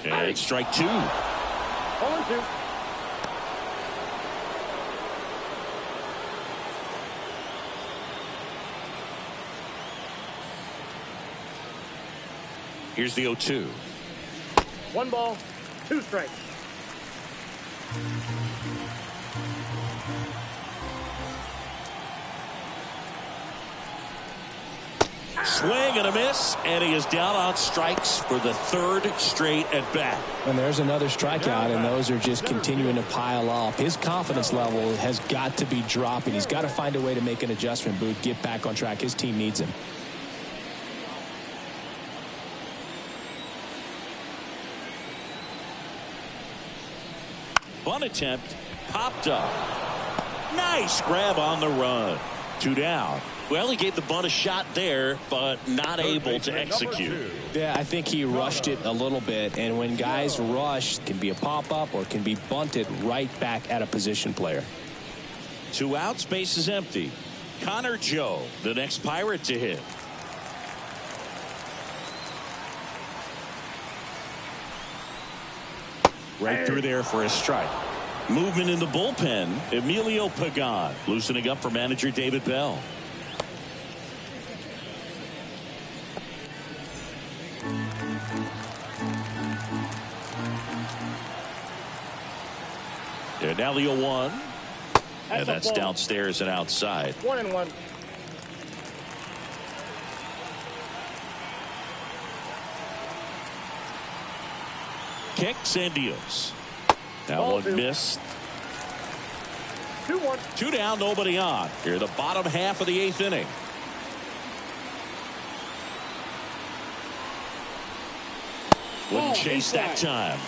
And it's strike two. 0-2. Here's the 0-2. 1 ball, 2 strikes. Swing and a miss, and he is down on strikes for the 3rd straight at bat. And there's another strikeout, and those are just continuing to pile up. His confidence level has got to be dropping. He's got to find a way to make an adjustment, Boot, get back on track. His team needs him. Bunt attempt popped up. Nice grab on the run. 2 down. Well, he gave the bunt a shot there, but not able to execute. Yeah, I think he rushed it a little bit, and when guys rush, it can be a pop-up or can be bunted right back at a position player. 2 outs, base is empty. Connor Joe, the next Pirate to hit. Right through there for a strike. Movement in the bullpen. Emilio Pagan loosening up for manager David Bell. And now the 0-1. And that's downstairs and outside. 1-1. Kicks and deals. Now Ball one two. missed. 2-1. 2 down, nobody on. Here the bottom half of the 8th inning. Wouldn't chase that time.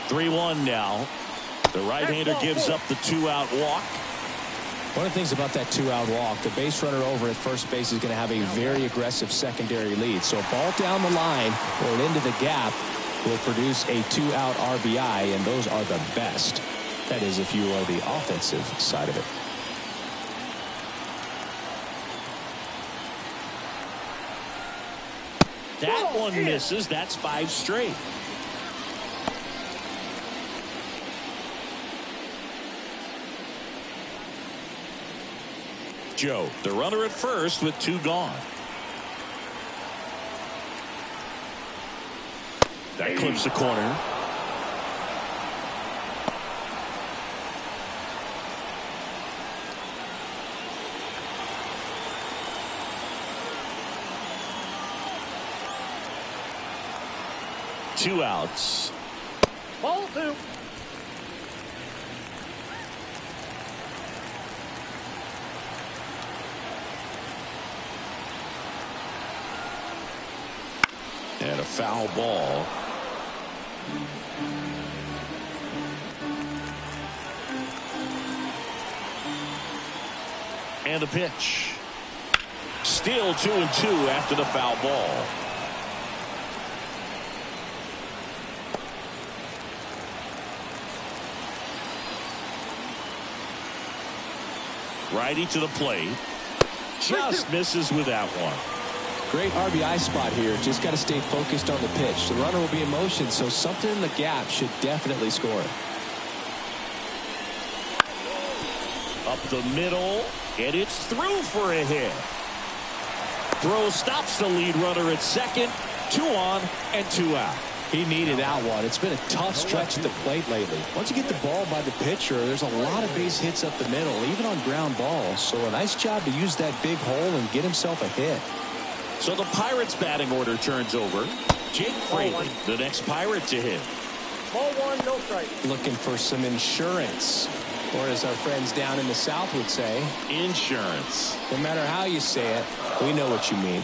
Three-1 now. The right-hander gives up the 2-out walk. One of the things about that 2-out walk, the base runner over at first base is going to have a very aggressive secondary lead. So a ball down the line or into the gap will produce a 2-out RBI, and those are the best. That is, if you are the offensive side of it. That one misses. That's 5 straight. Joe, the runner at first with 2 gone. That clips the corner. Two outs. Ball 2. And a foul ball. And the pitch. Still 2-2 after the foul ball. Righty to the plate. Just misses with that one. Great RBI spot here. Just got to stay focused on the pitch. The runner will be in motion, so something in the gap should definitely score. Up the middle, and it's through for a hit. Throw stops the lead runner at second. 2 on and 2 out. He needed that one. It's been a tough stretch at the plate lately. Once you get the ball by the pitcher, there's a lot of base hits up the middle, even on ground balls. So a nice job to use that big hole and get himself a hit. So the Pirates batting order turns over. Jake Fraley, the next Pirate to hit. Ball 1, no strike. Looking for some insurance, or as our friends down in the South would say, insurance. No matter how you say it, we know what you mean.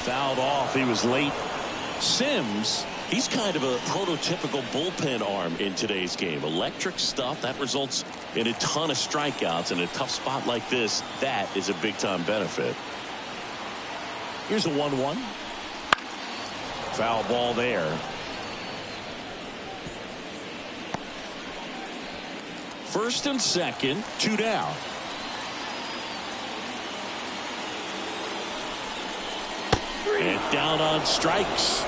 Fouled off. He was late. Sims He's kind of a prototypical bullpen arm in today's game. Electric stuff that results in a ton of strikeouts. In a tough spot like this, that is a big-time benefit. Here's a 1-1. Foul ball there. First and second, 2 down. And down on strikes.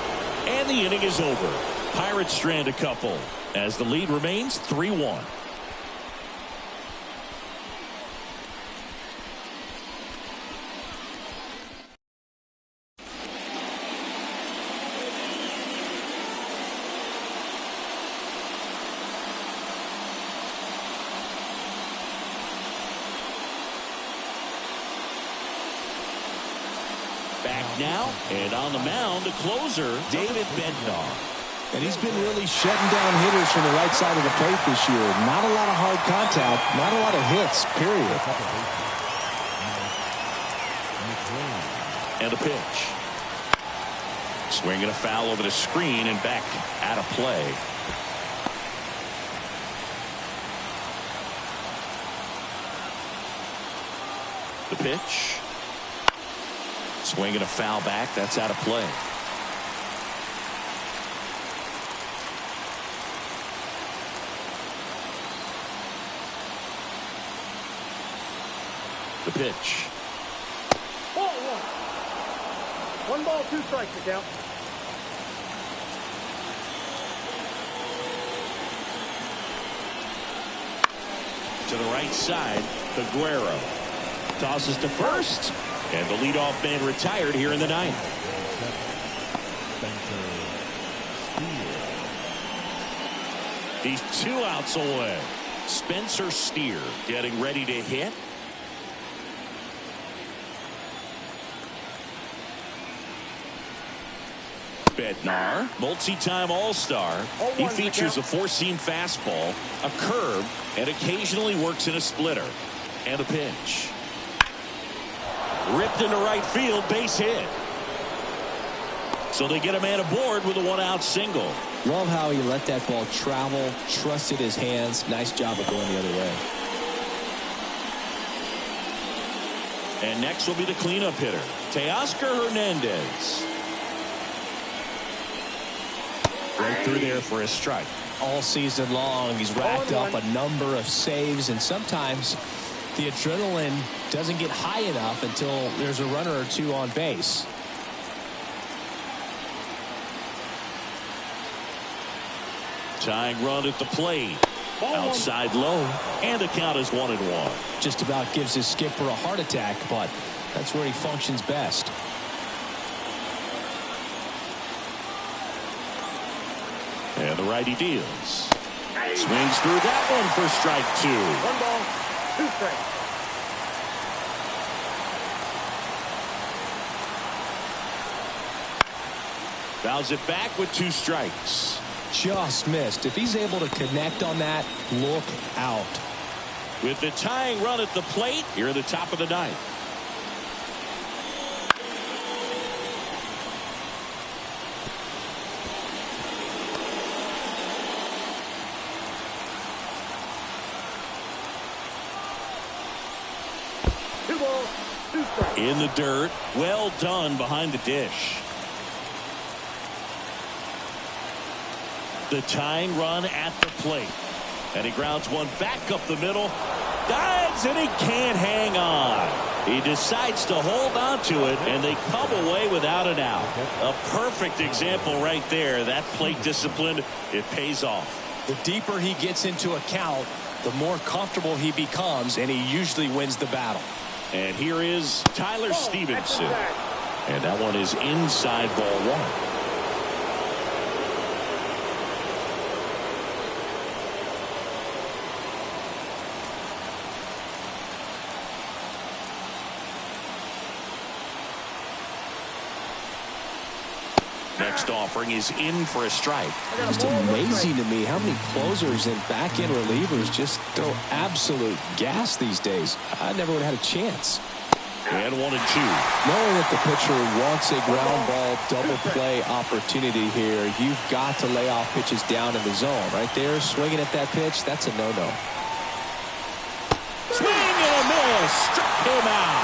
And the inning is over. Pirates strand a couple as the lead remains 3-1. Back now, and on the mound, the closer, David Bednar. And he's been really shutting down hitters from the right side of the plate this year. Not a lot of hard contact, not a lot of hits, period. And a pitch. Swinging a foul over the screen and back out of play. The pitch. Swinging a foul back. That's out of play. The pitch. Ball 1. 1 ball, 2 strikes to count. To the right side, Aguero tosses to first. And the leadoff man retired here in the ninth. He's 2 outs away. Spencer Steer getting ready to hit. Bednar, multi-time All-Star. He features a 4-seam fastball, a curve, and occasionally works in a splitter. And a pitch. Ripped into right field, base hit. So they get a man aboard with a 1-out single. Love how he let that ball travel, trusted his hands. Nice job of going the other way. And next will be the cleanup hitter, Teoscar Hernandez. Right through there for a strike. All season long, he's racked up a number of saves, and sometimes the adrenaline doesn't get high enough until there's a runner or two on base. Tying run at the plate. Outside low, and the count is 1-1. Just about gives his skipper a heart attack, but that's where he functions best. And the righty deals. Swings through that one for strike 2. 1 ball, 2 strikes. Fouls it back with 2 strikes. Just missed. If he's able to connect on that, look out. With the tying run at the plate, here at the top of the ninth. In the dirt. Well done behind the dish. The tying run at the plate. And he grounds one back up the middle. Dives, and he can't hang on. He decides to hold on to it, and they come away without an out. A perfect example right there. That plate discipline, it pays off. The deeper he gets into a count, the more comfortable he becomes, and he usually wins the battle. And here is Tyler Stevenson. And that one is inside ball 1. Next offering is in for a strike. Just amazing to me how many closers and back-end relievers just throw absolute gas these days. I never would have had a chance. And 1-2. Knowing that the pitcher wants a ground ball double play opportunity here, you've got to lay off pitches down in the zone. Right there, swinging at that pitch, that's a no-no. Swing and a miss. Struck him out.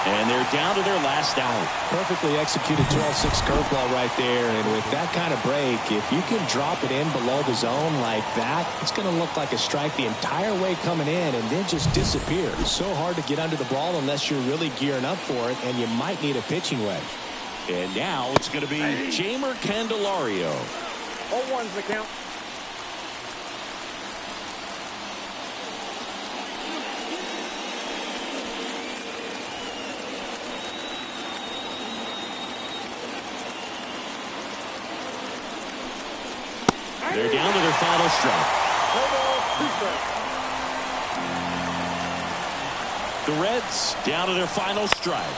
And they're down to their last out. Perfectly executed 12-6 curveball right there. And with that kind of break, if you can drop it in below the zone like that, it's going to look like a strike the entire way coming in and then just disappear. It's so hard to get under the ball unless you're really gearing up for it, and you might need a pitching wedge. And now it's going to be Jamer Candelario. 0-1's the count. They're down to their final strike. No ball, 2 strikes. The Reds down to their final strike.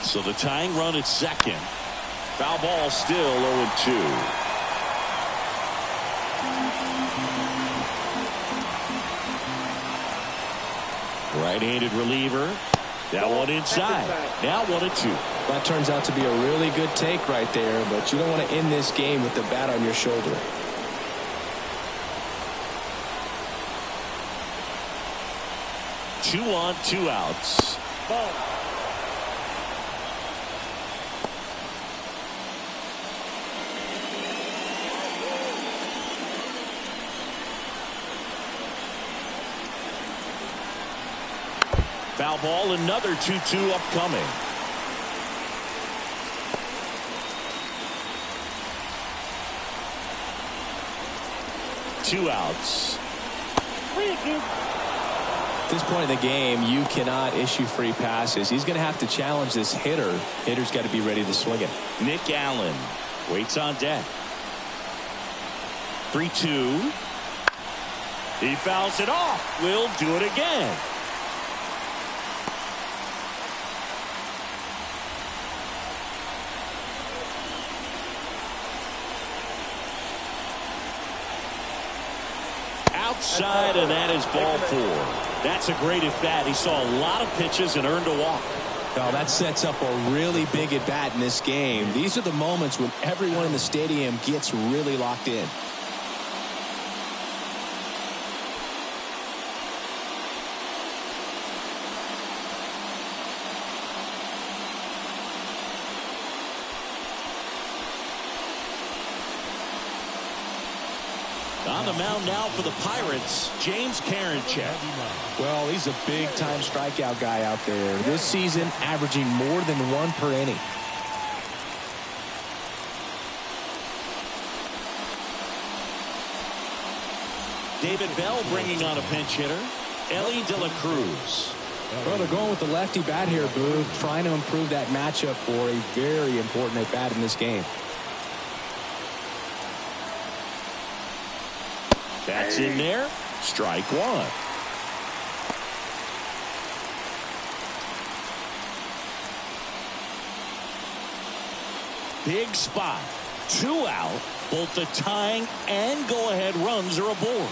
So the tying run at second. Foul ball still 0-2. Right-handed reliever. That one inside. Now 1-2. That turns out to be a really good take right there, but you don't want to end this game with the bat on your shoulder. Two on, 2 outs. Ball. Foul ball, another 2-2 upcoming. Two outs. 3-2. At this point in the game, you cannot issue free passes. He's going to have to challenge this hitter. Hitter's got to be ready to swing it. Nick Allen waits on deck. 3-2. He fouls it off. Will do it again. Outside, and that is ball 4. That's a great at-bat. He saw a lot of pitches and earned a walk. Well, that sets up a really big at-bat in this game. These are the moments when everyone in the stadium gets really locked in. On the mound now for the Pirates, James Karinchak. Well, he's a big-time strikeout guy out there. This season, averaging more than 1 per inning. David Bell bringing on a pinch hitter, Ellie De La Cruz. Well, they're going with the lefty bat here, Boo, trying to improve that matchup for a very important at-bat in this game. That's in there. Strike 1. Big spot. 2 out. Both the tying and go-ahead runs are aboard.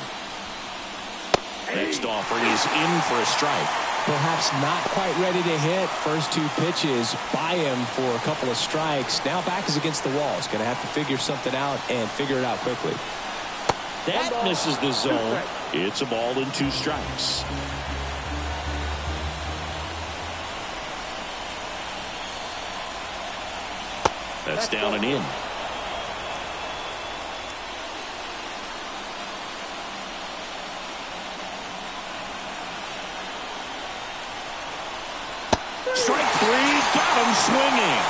Next offering is in for a strike. Perhaps not quite ready to hit. First 2 pitches by him for a couple of strikes. Now back is against the wall. He's going to have to figure something out and figure it out quickly. That misses the zone. It's a ball and 2 strikes. That's down and in. Strike 3, got him swinging.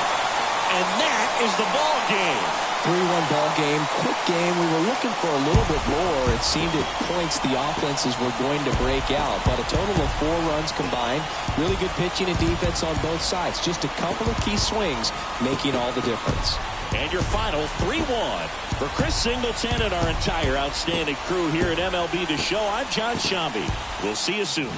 And that is the ball game. 3-1 ball game, quick game. We were looking for a little bit more. It seemed at points the offenses were going to break out, but a total of 4 runs combined. Really good pitching and defense on both sides. Just a couple of key swings making all the difference. And your final 3-1. For Chris Singleton and our entire outstanding crew here at MLB The Show, I'm John Shambi. We'll see you soon.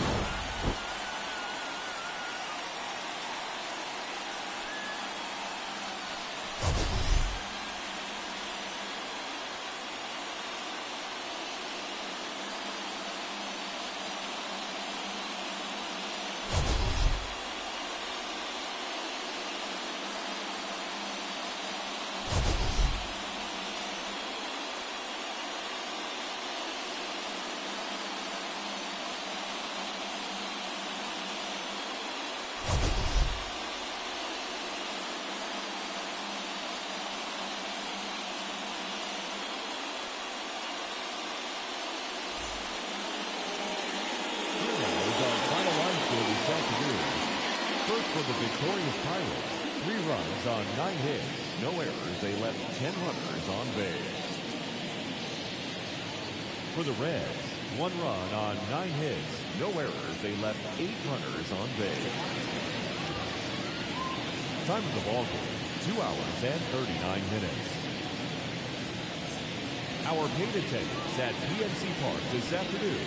For the victorious Pirates, 3 runs on 9 hits, no errors. They left 10 runners on base. For the Reds, 1 run on 9 hits, no errors. They left 8 runners on base. Time of the ball game, 2 hours and 39 minutes. Our paid attendance at PNC Park this afternoon,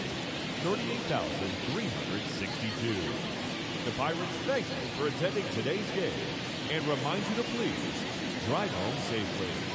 38,362. The Pirates thank you for attending today's game and remind you to please drive home safely.